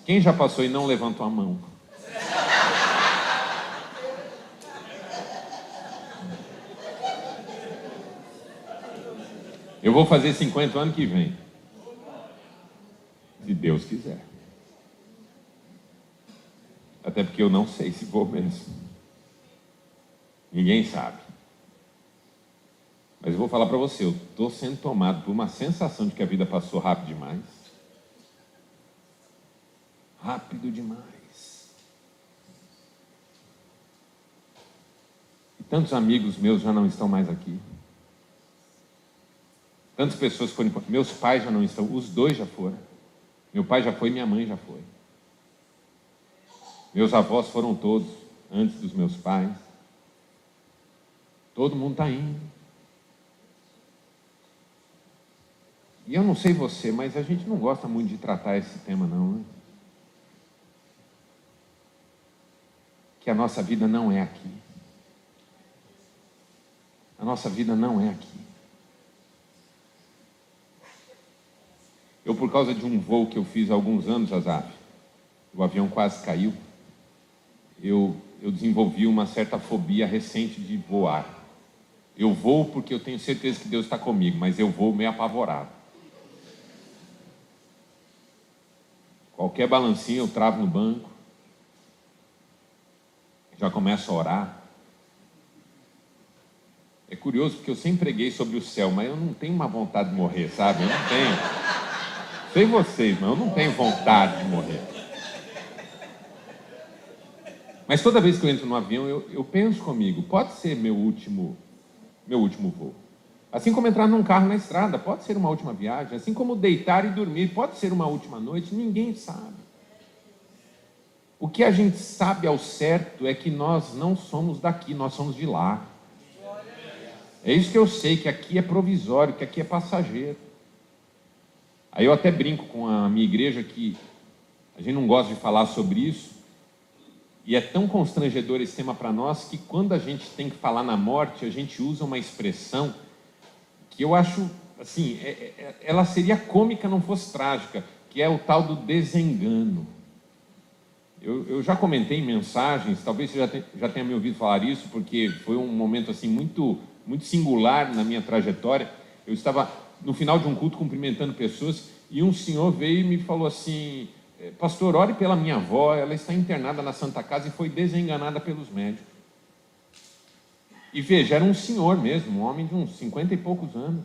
Quem já passou e não levantou a mão? Eu vou fazer 50 ano que vem. Se Deus quiser. Até porque eu não sei se vou mesmo. Ninguém sabe. Mas eu vou falar para você, eu estou sendo tomado por uma sensação de que a vida passou rápido demais. Rápido demais. E tantos amigos meus já não estão mais aqui. Tantas pessoas foram... Meus pais já não estão, os dois já foram. Meu pai já foi, minha mãe já foi. Meus avós foram todos, antes dos meus pais. Todo mundo está indo. E eu não sei você, mas a gente não gosta muito de tratar esse tema não, né? Que a nossa vida não é aqui. A nossa vida não é aqui. Eu, por causa de um voo que eu fiz há alguns anos, Azaf, o avião quase caiu, eu desenvolvi uma certa fobia recente de voar. Eu voo porque eu tenho certeza que Deus está comigo, mas eu vou meio apavorado. Qualquer balancinho eu travo no banco, já começo a orar. É curioso porque eu sempre preguei sobre o céu, mas eu não tenho uma vontade de morrer, sabe? Eu não tenho. Sei vocês, mas eu não tenho vontade de morrer. Mas toda vez que eu entro no avião, eu penso comigo: pode ser meu último voo. Assim como entrar num carro na estrada, pode ser uma última viagem. Assim como deitar e dormir, pode ser uma última noite. Ninguém sabe. O que a gente sabe ao certo é que nós não somos daqui, nós somos de lá. É isso que eu sei, que aqui é provisório, que aqui é passageiro. Aí eu até brinco com a minha igreja que a gente não gosta de falar sobre isso, e é tão constrangedor esse tema para nós que quando a gente tem que falar na morte, a gente usa uma expressão que eu acho, assim, ela seria cômica não fosse trágica, que é o tal do desengano. Eu já comentei em mensagens, talvez você já tenha me ouvido falar isso, porque foi um momento assim muito, muito singular na minha trajetória. Eu estava no final de um culto cumprimentando pessoas e um senhor veio e me falou assim: pastor, ore pela minha avó, ela está internada na Santa Casa e foi desenganada pelos médicos. E veja, era um senhor mesmo, um homem de uns 50 e poucos anos.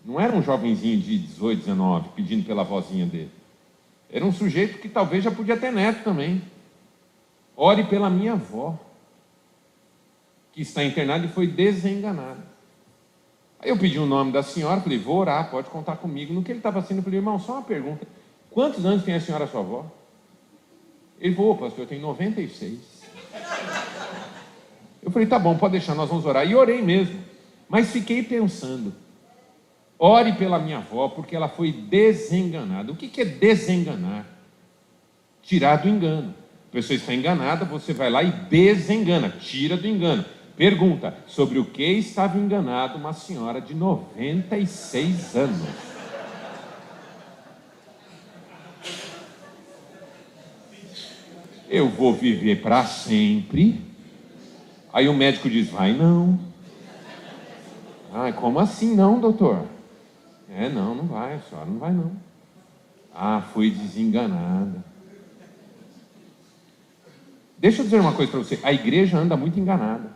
Não era um jovenzinho de 18, 19, pedindo pela vozinha dele. Era um sujeito que talvez já podia ter neto também. Ore pela minha avó, que está internada e foi desenganada. Aí eu pedi o nome da senhora, falei, vou orar, pode contar comigo. No que ele estava assim, eu falei, irmão, só uma pergunta. Quantos anos tem a senhora, sua avó? Ele falou, pastor, eu tenho 96. Eu falei, tá bom, pode deixar, nós vamos orar. E orei mesmo. Mas fiquei pensando, ore pela minha avó, porque ela foi desenganada. O que é desenganar? Tirar do engano. A pessoa está enganada, você vai lá e desengana, tira do engano. Pergunta, sobre o que estava enganada uma senhora de 96 anos? Eu vou viver para sempre. Aí o médico diz, vai não. Ah, como assim não, doutor? Não vai, a senhora não vai não. Ah, fui desenganada. Deixa eu dizer uma coisa para você, a igreja anda muito enganada.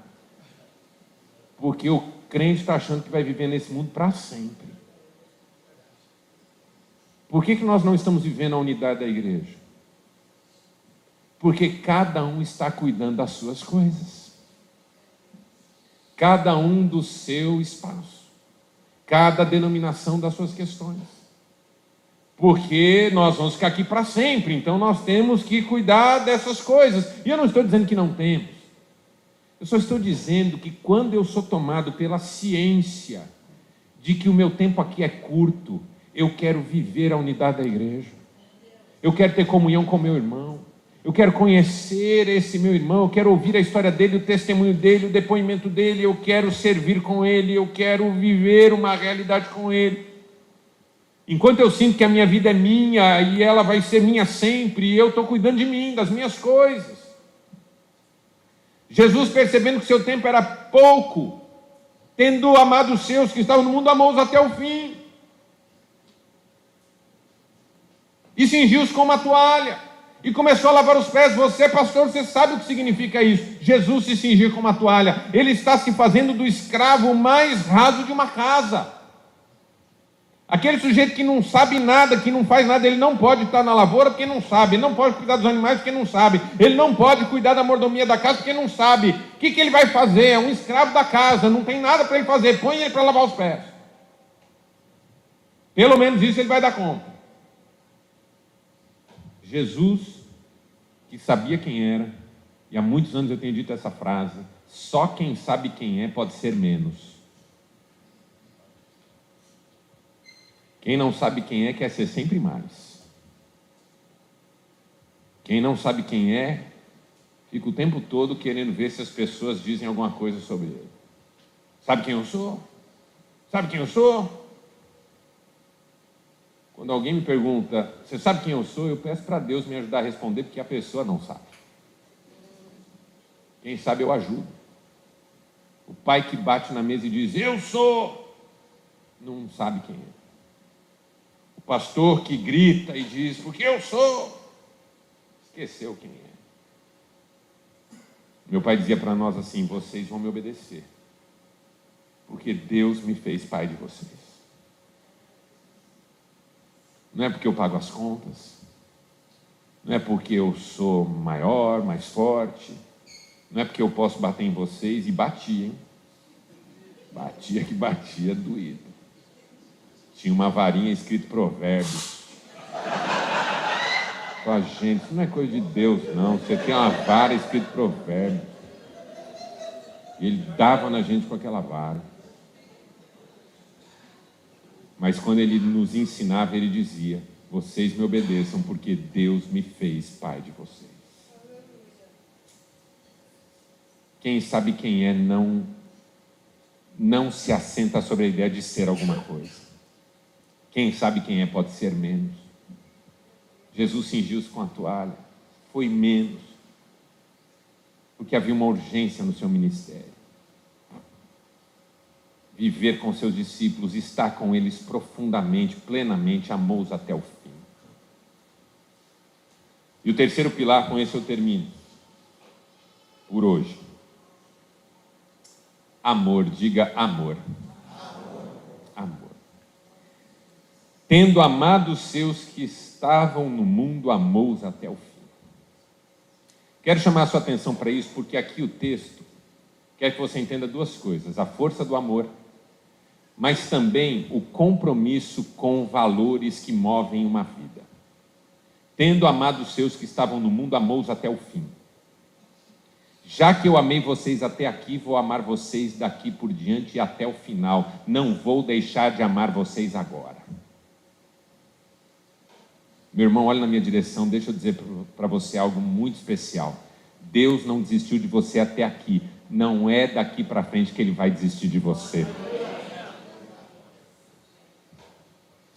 Porque o crente está achando que vai viver nesse mundo para sempre. Por que nós não estamos vivendo a unidade da igreja? Porque cada um está cuidando das suas coisas. Cada um do seu espaço. Cada denominação das suas questões. Porque nós vamos ficar aqui para sempre, então nós temos que cuidar dessas coisas. E eu não estou dizendo que não temos. Eu só estou dizendo que quando eu sou tomado pela ciência de que o meu tempo aqui é curto, eu quero viver a unidade da igreja. Eu quero ter comunhão com meu irmão. Eu quero conhecer esse meu irmão, eu quero ouvir a história dele, o testemunho dele, o depoimento dele, eu quero servir com ele, eu quero viver uma realidade com ele. Enquanto eu sinto que a minha vida é minha e ela vai ser minha sempre, e eu estou cuidando de mim, das minhas coisas. Jesus, percebendo que seu tempo era pouco, tendo amado os seus que estavam no mundo, amou-os até o fim. E cingiu-os com uma toalha. E começou a lavar os pés. Você, pastor, você sabe o que significa isso. Jesus se cingir com uma toalha. Ele está se fazendo do escravo mais raso de uma casa. Aquele sujeito que não sabe nada, que não faz nada, ele não pode estar na lavoura porque não sabe. Ele não pode cuidar dos animais porque não sabe. Ele não pode cuidar da mordomia da casa porque não sabe. O que ele vai fazer? É um escravo da casa. Não tem nada para ele fazer. Põe ele para lavar os pés. Pelo menos isso ele vai dar conta. Jesus, que sabia quem era, e há muitos anos eu tenho dito essa frase, só quem sabe quem é pode ser menos. Quem não sabe quem é quer ser sempre mais. Quem não sabe quem é, fica o tempo todo querendo ver se as pessoas dizem alguma coisa sobre ele. Sabe quem eu sou? Sabe quem eu sou? Quando alguém me pergunta, você sabe quem eu sou? Eu peço para Deus me ajudar a responder, porque a pessoa não sabe. Quem sabe eu ajudo. O pai que bate na mesa e diz, eu sou, não sabe quem é. O pastor que grita e diz, porque eu sou, esqueceu quem é. Meu pai dizia para nós assim, vocês vão me obedecer, porque Deus me fez pai de vocês. Não é porque eu pago as contas, não é porque eu sou maior, mais forte, não é porque eu posso bater em vocês, e batia, hein? Batia que batia, doído. Tinha uma varinha escrito Provérbios. Fala, gente, isso não é coisa de Deus, não. Você tem uma vara escrito Provérbios. E ele dava na gente com aquela vara. Mas quando ele nos ensinava, ele dizia: vocês me obedeçam porque Deus me fez pai de vocês. Quem sabe quem é não se assenta sobre a ideia de ser alguma coisa. Quem sabe quem é pode ser menos. Jesus cingiu-se com a toalha, foi menos, porque havia uma urgência no seu ministério. Viver com seus discípulos, estar com eles profundamente, plenamente, amou-os até o fim. E o terceiro pilar, com esse eu termino, por hoje. Amor, diga amor. Amor. Tendo amado os seus que estavam no mundo, amou-os até o fim. Quero chamar a sua atenção para isso, porque aqui o texto quer que você entenda duas coisas: a força do amor, mas também o compromisso com valores que movem uma vida. Tendo amado os seus que estavam no mundo, amou-os até o fim. Já que eu amei vocês até aqui, vou amar vocês daqui por diante e até o final. Não vou deixar de amar vocês agora. Meu irmão, olha na minha direção, deixa eu dizer para você algo muito especial. Deus não desistiu de você até aqui. Não é daqui para frente que Ele vai desistir de você.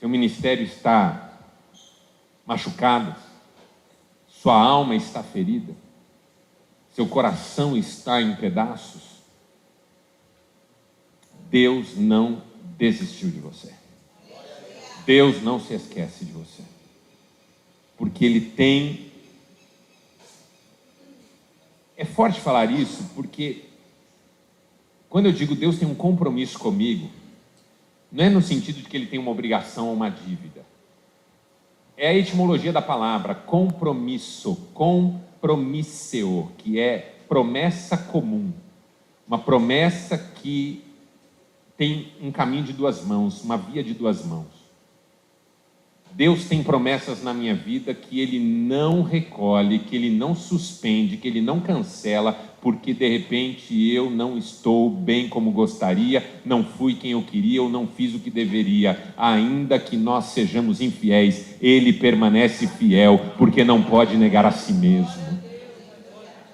Seu ministério está machucado, sua alma está ferida, seu coração está em pedaços. Deus não desistiu de você. Deus não se esquece de você. Porque Ele tem... É forte falar isso, porque quando eu digo Deus tem um compromisso comigo, não é no sentido de que Ele tem uma obrigação ou uma dívida. É a etimologia da palavra compromisso, compromisseo, que é promessa comum. Uma promessa que tem um caminho de duas mãos, uma via de duas mãos. Deus tem promessas na minha vida que Ele não recolhe, que Ele não suspende, que Ele não cancela, porque de repente eu não estou bem como gostaria, não fui quem eu queria ou não fiz o que deveria. Ainda que nós sejamos infiéis, Ele permanece fiel, porque não pode negar a si mesmo.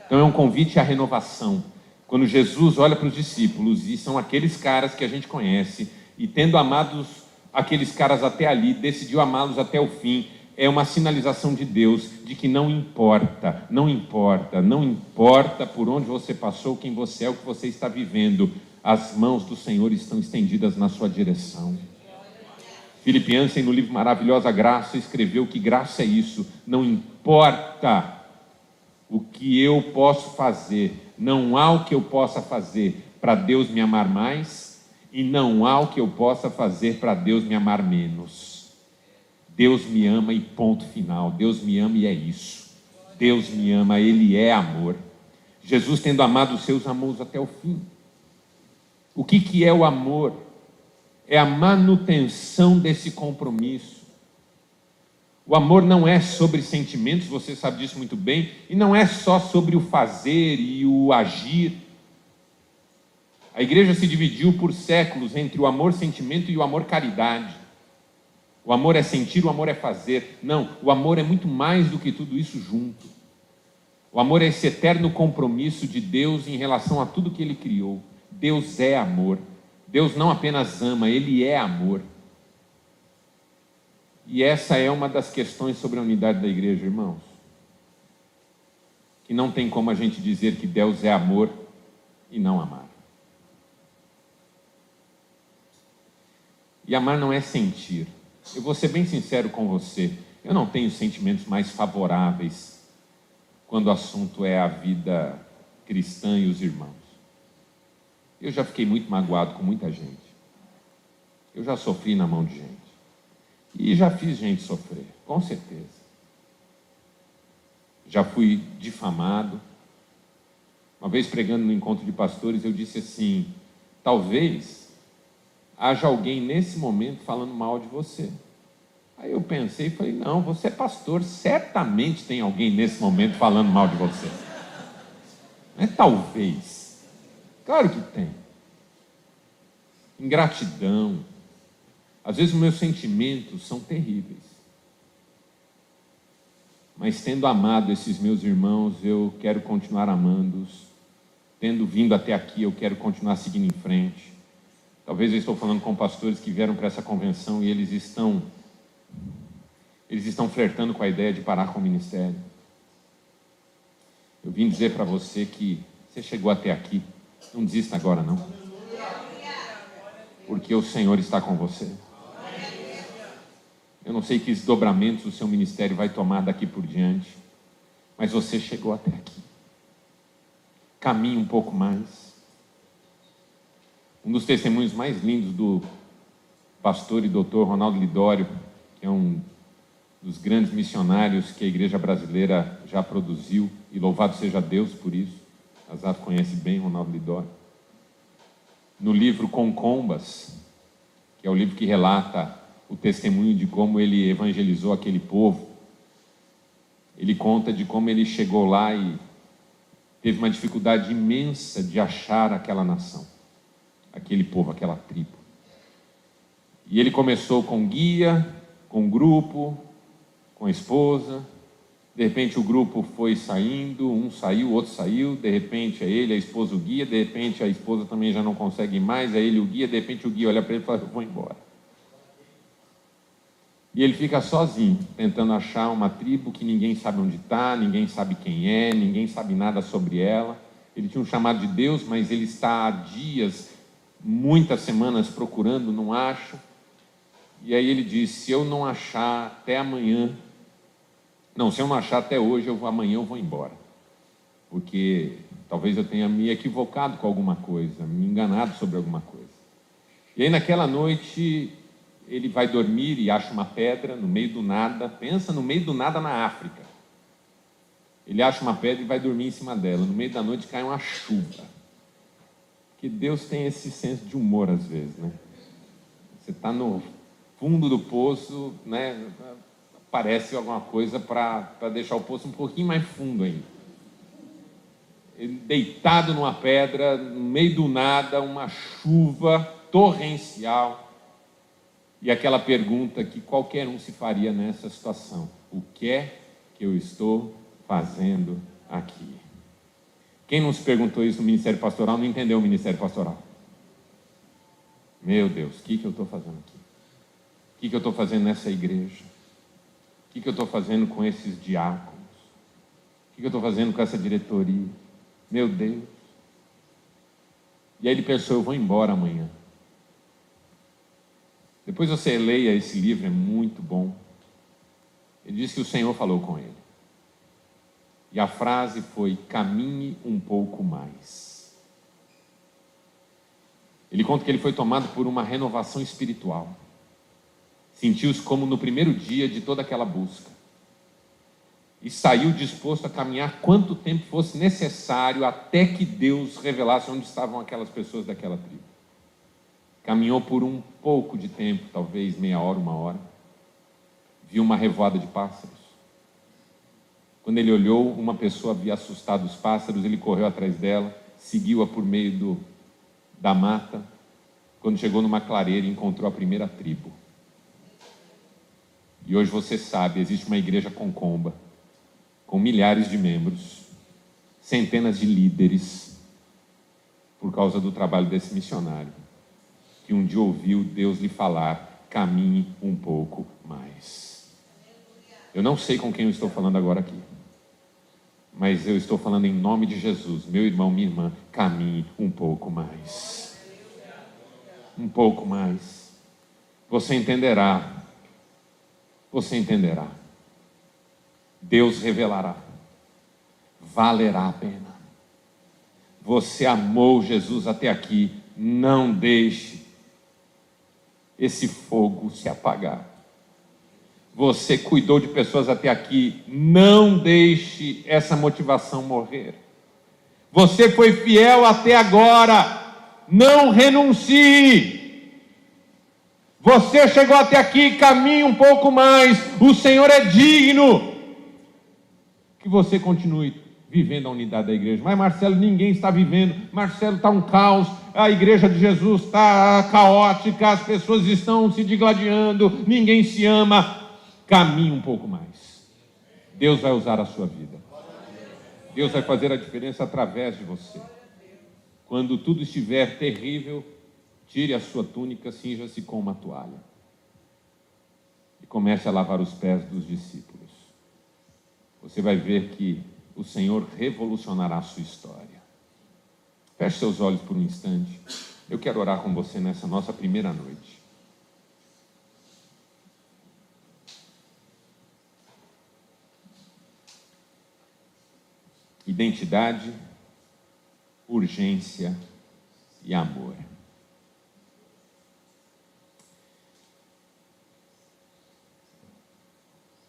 Então é um convite à renovação. Quando Jesus olha para os discípulos, e são aqueles caras que a gente conhece, e tendo amados aqueles caras até ali, decidiu amá-los até o fim, é uma sinalização de Deus, de que não importa por onde você passou, quem você é, o que você está vivendo, as mãos do Senhor estão estendidas na sua direção. Philip Yancey, no livro Maravilhosa Graça, escreveu que graça é isso: não importa o que eu posso fazer, não há o que eu possa fazer para Deus me amar mais, e não há o que eu possa fazer para Deus me amar menos. Deus me ama e ponto final. Deus me ama e é isso. Deus me ama, Ele é amor. Jesus, tendo amado os seus, amou-os até o fim. O que é o amor? É a manutenção desse compromisso. O amor não é sobre sentimentos, você sabe disso muito bem, e não é só sobre o fazer e o agir. A igreja se dividiu por séculos entre o amor sentimento e o amor caridade. O amor é sentir, o amor é fazer. Não, o amor é muito mais do que tudo isso junto. O amor é esse eterno compromisso de Deus em relação a tudo que Ele criou. Deus é amor. Deus não apenas ama, Ele é amor. E essa é uma das questões sobre a unidade da igreja, irmãos. Que não tem como a gente dizer que Deus é amor e não amar. E amar não é sentir. Eu vou ser bem sincero com você. Eu não tenho sentimentos mais favoráveis quando o assunto é a vida cristã e os irmãos. Eu já fiquei muito magoado com muita gente. Eu já sofri na mão de gente. E já fiz gente sofrer, com certeza. Já fui difamado. Uma vez pregando no encontro de pastores, eu disse assim: talvez haja alguém nesse momento falando mal de você. Aí eu pensei e falei: não, você é pastor, certamente tem alguém nesse momento falando mal de você. Não é talvez. Claro que tem. Ingratidão. Às vezes os meus sentimentos são terríveis. Mas tendo amado esses meus irmãos, eu quero continuar amando-os. Tendo vindo até aqui, eu quero continuar seguindo em frente. Talvez eu estou falando com pastores que vieram para essa convenção e eles estão flertando com a ideia de parar com o ministério. Eu vim dizer para você que você chegou até aqui, não desista agora não. Porque o Senhor está com você. Eu não sei que desdobramentos o seu ministério vai tomar daqui por diante, mas você chegou até aqui. Caminhe um pouco mais. Um dos testemunhos mais lindos do pastor e doutor Ronaldo Lidório, que é um dos grandes missionários que a igreja brasileira já produziu, e louvado seja Deus por isso. Azaf conhece bem Ronaldo Lidório. No livro Concombas, que é o livro que relata o testemunho de como ele evangelizou aquele povo, ele conta de como ele chegou lá e teve uma dificuldade imensa de achar aquela nação, aquele povo, aquela tribo. E ele começou com guia, com grupo, com a esposa. De repente o grupo foi saindo, um saiu, o outro saiu. De repente é ele, a esposa, o guia. De repente a esposa também já não consegue mais, é ele o guia. De repente o guia olha para ele e fala: eu vou embora. E ele fica sozinho, tentando achar uma tribo que ninguém sabe onde está, ninguém sabe quem é, ninguém sabe nada sobre ela. Ele tinha um chamado de Deus, mas ele está há dias, muitas semanas procurando, não acha. E aí ele diz: se eu não achar até amanhã, se eu não achar até hoje, amanhã eu vou embora. Porque talvez eu tenha me equivocado com alguma coisa, me enganado sobre alguma coisa. E aí naquela noite ele vai dormir e acha uma pedra no meio do nada. Pensa no meio do nada na África. Ele acha uma pedra e vai dormir em cima dela. No meio da noite cai uma chuva. Porque Deus tem esse senso de humor às vezes, né? Você está no fundo do poço, né? Aparece alguma coisa para deixar o poço um pouquinho mais fundo ainda. Ele deitado numa pedra, no meio do nada, uma chuva torrencial. E aquela pergunta que qualquer um se faria nessa situação: o que é que eu estou fazendo aqui? Quem não se perguntou isso no ministério pastoral não entendeu o ministério pastoral. Meu Deus, o que eu estou fazendo aqui? O que eu estou fazendo nessa igreja? O que eu estou fazendo com esses diáconos? O que eu estou fazendo com essa diretoria? Meu Deus. E aí ele pensou: eu vou embora amanhã. Depois você leia esse livro, é muito bom. Ele diz que o Senhor falou com ele. E a frase foi: caminhe um pouco mais. Ele conta que ele foi tomado por uma renovação espiritual. Sentiu-se como no primeiro dia de toda aquela busca. E saiu disposto a caminhar quanto tempo fosse necessário até que Deus revelasse onde estavam aquelas pessoas daquela tribo. Caminhou por um pouco de tempo, talvez meia hora, uma hora. Viu uma revoada de pássaros. Quando ele olhou, uma pessoa havia assustado os pássaros, ele correu atrás dela, seguiu-a por meio da mata. Quando chegou numa clareira, encontrou a primeira tribo. E hoje você sabe, existe uma igreja Concomba, com milhares de membros, centenas de líderes, por causa do trabalho desse missionário, que um dia ouviu Deus lhe falar: caminhe um pouco mais. Eu não sei com quem eu estou falando agora aqui, mas eu estou falando em nome de Jesus. Meu irmão, minha irmã, caminhe um pouco mais. Um pouco mais. Você entenderá. Você entenderá. Deus revelará. Valerá a pena. Você amou Jesus até aqui. Não deixe esse fogo se apagar. Você cuidou de pessoas até aqui. Não deixe essa motivação morrer. Você foi fiel até agora. Não renuncie. Você chegou até aqui, caminhe um pouco mais. O Senhor é digno. Que você continue vivendo a unidade da igreja. Mas Marcelo, ninguém está vivendo. Marcelo, está um caos. A igreja de Jesus está caótica. As pessoas estão se digladiando. Ninguém se ama. Caminhe um pouco mais. Deus vai usar a sua vida. Deus vai fazer a diferença através de você. Quando tudo estiver terrível, tire a sua túnica, cinja-se com uma toalha e comece a lavar os pés dos discípulos. Você vai ver que o Senhor revolucionará a sua história. Feche seus olhos por um instante. Eu quero orar com você nessa nossa primeira noite. Identidade, urgência e amor.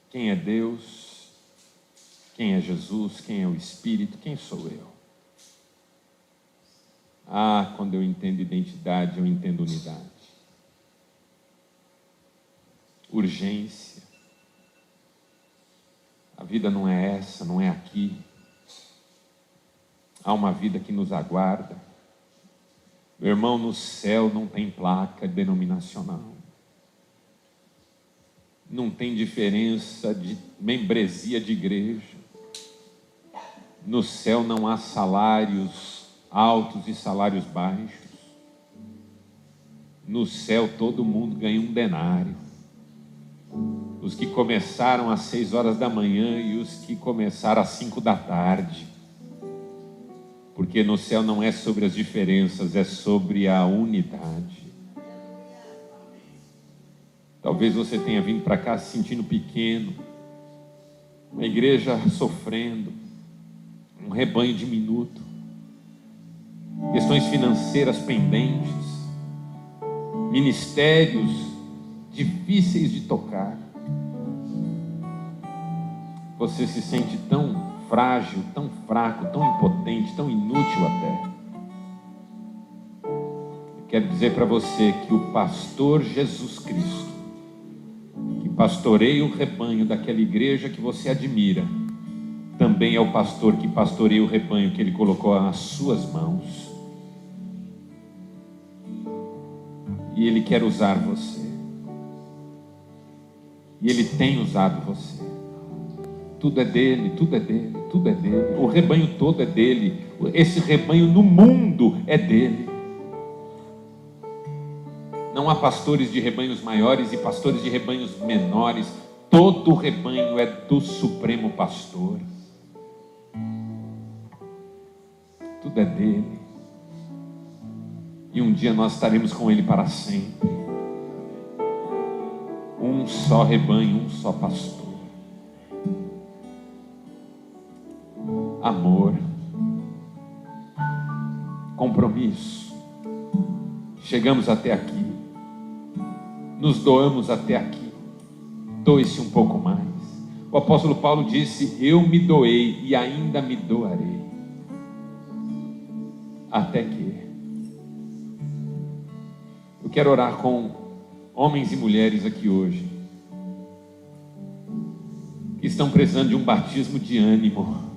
Quem é Deus? Quem é Jesus? Quem é o Espírito? Quem sou eu? Quando eu entendo identidade, eu entendo unidade. Urgência. A vida não é essa, não é aqui. Há uma vida que nos aguarda. Meu irmão, no céu não tem placa denominacional. Não tem diferença de membresia de igreja. No céu não há salários altos e salários baixos. No céu todo mundo ganha um denário. Os que começaram às 6 horas da manhã e os que começaram às 5 da tarde. Porque no céu não é sobre as diferenças, é sobre a unidade. Talvez você tenha vindo para cá se sentindo pequeno, uma igreja sofrendo, um rebanho diminuto, questões financeiras pendentes, ministérios difíceis de tocar. Você se sente tão frágil, tão fraco, tão impotente, tão inútil até. Eu quero dizer para você que o pastor Jesus Cristo, que pastoreia o rebanho daquela igreja que você admira, também é o pastor que pastoreia o rebanho que ele colocou nas suas mãos. E ele quer usar você. E ele tem usado você. Tudo é dele, tudo é dele, tudo é dele. O rebanho todo é dele. Esse rebanho no mundo é dele. Não há pastores de rebanhos maiores e pastores de rebanhos menores. Todo o rebanho é do Supremo Pastor. Tudo é dele. E um dia nós estaremos com ele para sempre. Um só rebanho, um só pastor. Amor, compromisso. Chegamos até aqui, nos doamos até aqui. Doe-se um pouco mais. O apóstolo Paulo disse: eu me doei e ainda me doarei, até que. Eu quero orar com homens e mulheres aqui hoje que estão precisando de um batismo de ânimo.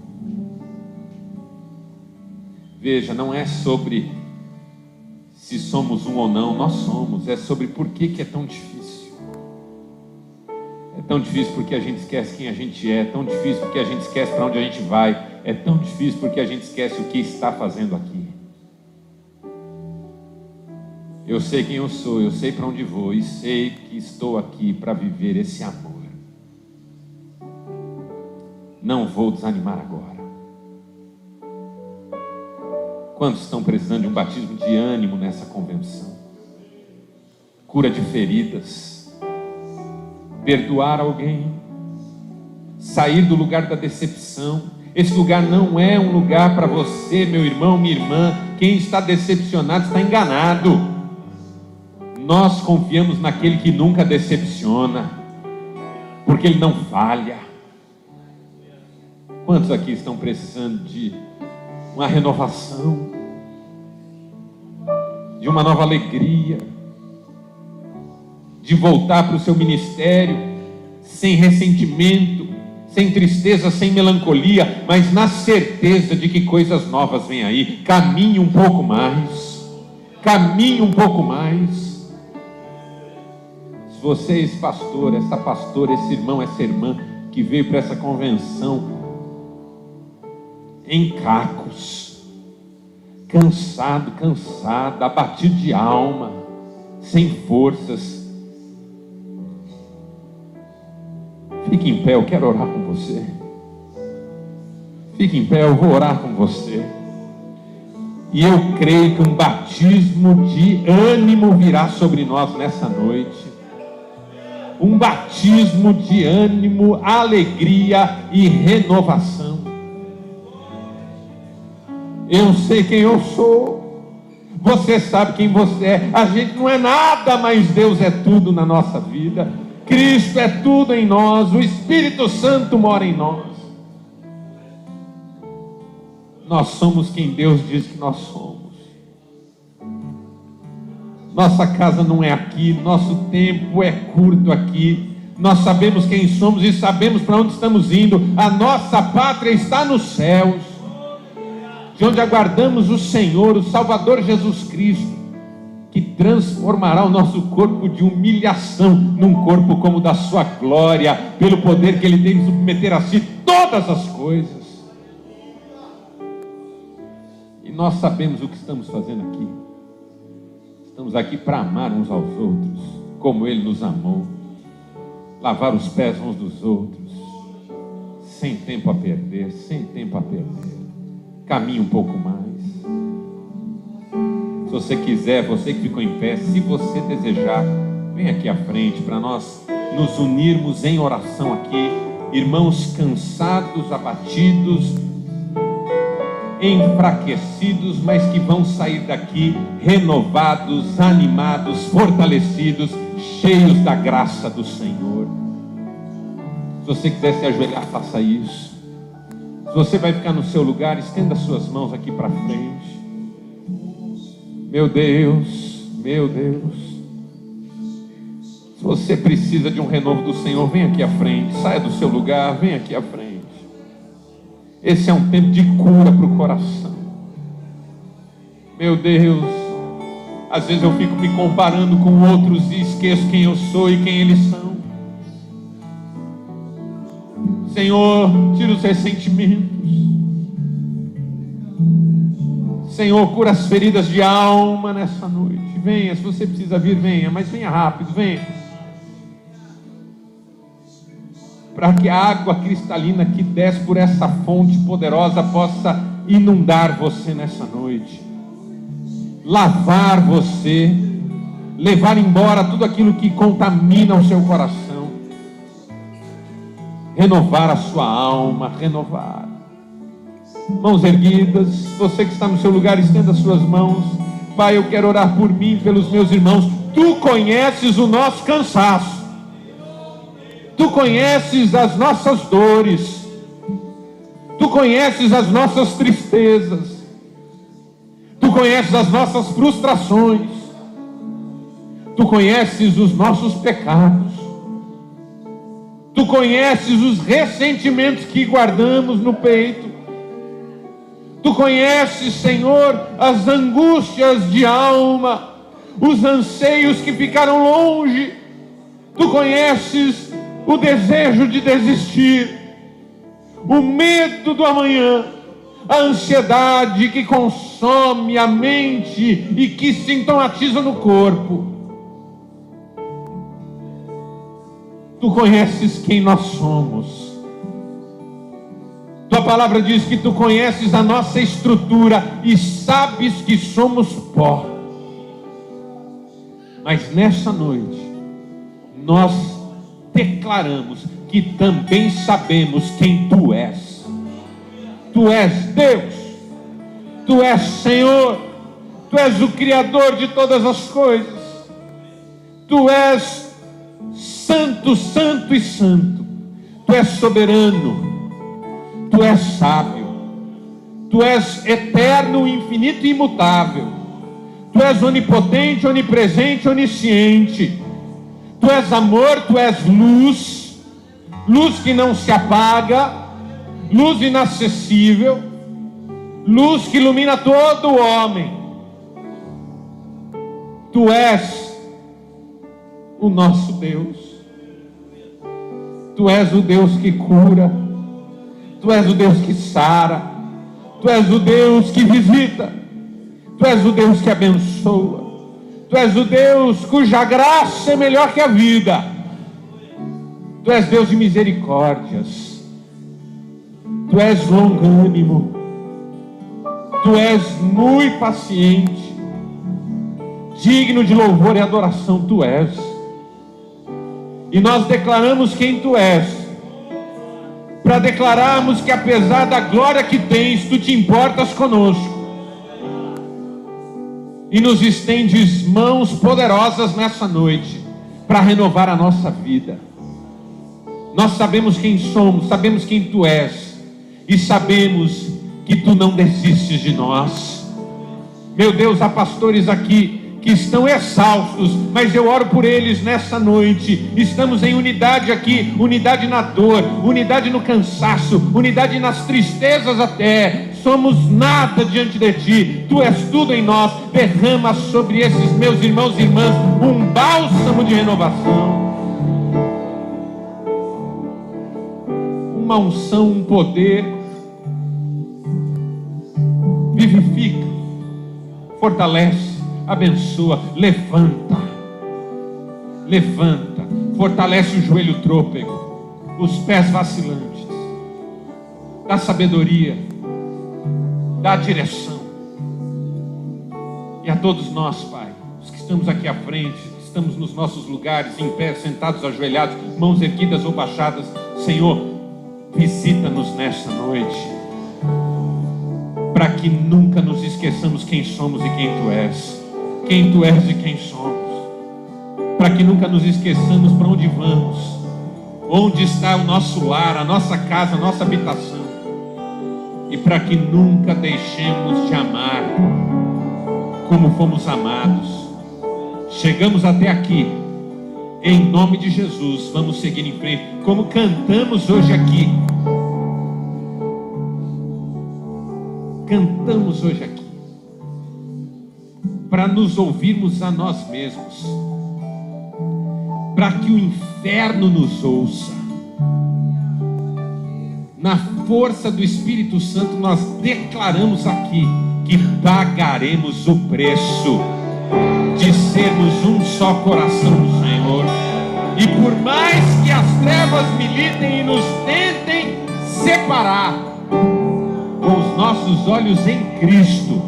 Veja, não é sobre se somos um ou não, nós somos. É sobre por que é tão difícil. É tão difícil porque a gente esquece quem a gente é. É tão difícil porque a gente esquece para onde a gente vai. É tão difícil porque a gente esquece o que está fazendo aqui. Eu sei quem eu sou, eu sei para onde vou e sei que estou aqui para viver esse amor. Não vou desanimar agora. Quantos estão precisando de um batismo de ânimo nessa convenção? Cura de feridas, perdoar alguém, sair do lugar da decepção. Esse lugar não é um lugar para você, meu irmão, minha irmã. Quem está decepcionado está enganado. Nós confiamos naquele que nunca decepciona, porque ele não falha. Quantos aqui estão precisando de uma renovação, de uma nova alegria, de voltar para o seu ministério sem ressentimento, sem tristeza, sem melancolia, mas na certeza de que coisas novas vêm aí. Caminhe um pouco mais, caminhe um pouco mais. Se você é esse pastor, essa pastora, esse irmão, essa irmã que veio para essa convenção em cacos, cansado, cansada, abatido de alma, sem forças, fique em pé, eu quero orar com você. Fique em pé, eu vou orar com você. E eu creio que um batismo de ânimo virá sobre nós nessa noite. Um batismo de ânimo, alegria e renovação. Eu sei quem eu sou. Você sabe quem você é. A gente não é nada, mas Deus é tudo na nossa vida. Cristo é tudo em nós, o Espírito Santo mora em nós. Nós somos quem Deus diz que nós somos. Nossa casa não é aqui, nosso tempo é curto aqui. Nós sabemos quem somos e sabemos para onde estamos indo. A nossa pátria está nos céus, de onde aguardamos o Senhor, o Salvador Jesus Cristo, que transformará o nosso corpo de humilhação num corpo como da sua glória, pelo poder que Ele tem de submeter a si todas as coisas. E nós sabemos o que estamos fazendo aqui. Estamos aqui para amar uns aos outros, como Ele nos amou, lavar os pés uns dos outros, sem tempo a perder, sem tempo a perder. Caminhe um pouco mais. Se você quiser, você que ficou em pé, se você desejar, vem aqui à frente para nós nos unirmos em oração aqui. Irmãos cansados, abatidos, enfraquecidos, mas que vão sair daqui renovados, animados, fortalecidos, cheios da graça do Senhor. Se você quiser se ajoelhar, faça isso. Se você vai ficar no seu lugar, estenda suas mãos aqui para frente. Meu Deus, meu Deus. Se você precisa de um renovo do Senhor, vem aqui à frente, saia do seu lugar, vem aqui à frente. Esse é um tempo de cura para o coração. Meu Deus, às vezes eu fico me comparando com outros e esqueço quem eu sou e quem eles são. Senhor, tira os ressentimentos. Senhor, cura as feridas de alma nessa noite. Venha, se você precisa vir, venha, mas venha rápido, venha. Para que a água cristalina que desce por essa fonte poderosa possa inundar você nessa noite, lavar você, levar embora tudo aquilo que contamina o seu coração, renovar a sua alma, renovar. Mãos erguidas, você que está no seu lugar, estenda suas mãos. Pai, eu quero orar por mim, pelos meus irmãos. Tu conheces o nosso cansaço, Tu conheces as nossas dores, Tu conheces as nossas tristezas, Tu conheces as nossas frustrações, Tu conheces os nossos pecados, Tu conheces os ressentimentos que guardamos no peito, Tu conheces, Senhor, as angústias de alma, os anseios que ficaram longe, Tu conheces o desejo de desistir, o medo do amanhã, a ansiedade que consome a mente e que sintomatiza no corpo. Tu conheces quem nós somos. Tua palavra diz que Tu conheces a nossa estrutura e sabes que somos pó. Mas nessa noite, nós declaramos que também sabemos quem Tu és. Tu és Deus, Tu és Senhor, Tu és o Criador de todas as coisas, Tu és Santo, Santo e Santo, Tu és soberano, Tu és sábio, Tu és eterno, infinito e imutável, Tu és onipotente, onipresente, onisciente, Tu és amor, Tu és luz, luz que não se apaga, luz inacessível, luz que ilumina todo o homem. Tu és o nosso Deus. Tu és o Deus que cura. Tu és o Deus que sara. Tu és o Deus que visita. Tu és o Deus que abençoa. Tu és o Deus cuja graça é melhor que a vida. Tu és Deus de misericórdias. Tu és longânimo. Tu és muito paciente. Digno de louvor e adoração Tu és. E nós declaramos quem Tu és, para declararmos que apesar da glória que tens, Tu te importas conosco. E nos estendes mãos poderosas nessa noite, para renovar a nossa vida. Nós sabemos quem somos, sabemos quem Tu és, e sabemos que Tu não desistes de nós. Meu Deus, há pastores aqui que estão exaustos, mas eu oro por eles nessa noite. Estamos em unidade aqui, unidade na dor, unidade no cansaço, unidade nas tristezas até. Somos nada diante de Ti, Tu és tudo em nós. Derrama sobre esses meus irmãos e irmãs um bálsamo de renovação, uma unção, um poder. Vivifica, fortalece, abençoa, levanta, fortalece o joelho trôpego, os pés vacilantes, dá sabedoria, dá direção. E a todos nós, Pai, os que estamos aqui à frente, que estamos nos nossos lugares, em pé, sentados, ajoelhados, mãos erguidas ou baixadas, Senhor, visita-nos nesta noite, para que nunca nos esqueçamos quem somos e quem Tu és. Quem Tu és e quem somos, para que nunca nos esqueçamos para onde vamos, onde está o nosso lar, a nossa casa, a nossa habitação, e para que nunca deixemos de amar como fomos amados. Chegamos até aqui, em nome de Jesus, vamos seguir em frente, como cantamos hoje aqui. Cantamos hoje aqui, para nos ouvirmos a nós mesmos, para que o inferno nos ouça. Na força do Espírito Santo, nós declaramos aqui que pagaremos o preço de sermos um só coração do Senhor. E por mais que as trevas militem e nos tentem separar, com os nossos olhos em Cristo,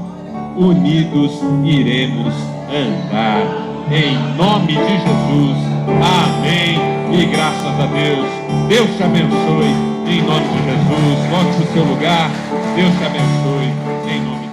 unidos iremos andar, em nome de Jesus. Amém e graças a Deus. Deus te abençoe, em nome de Jesus. Volte para o seu lugar. Deus te abençoe, em nome de Jesus.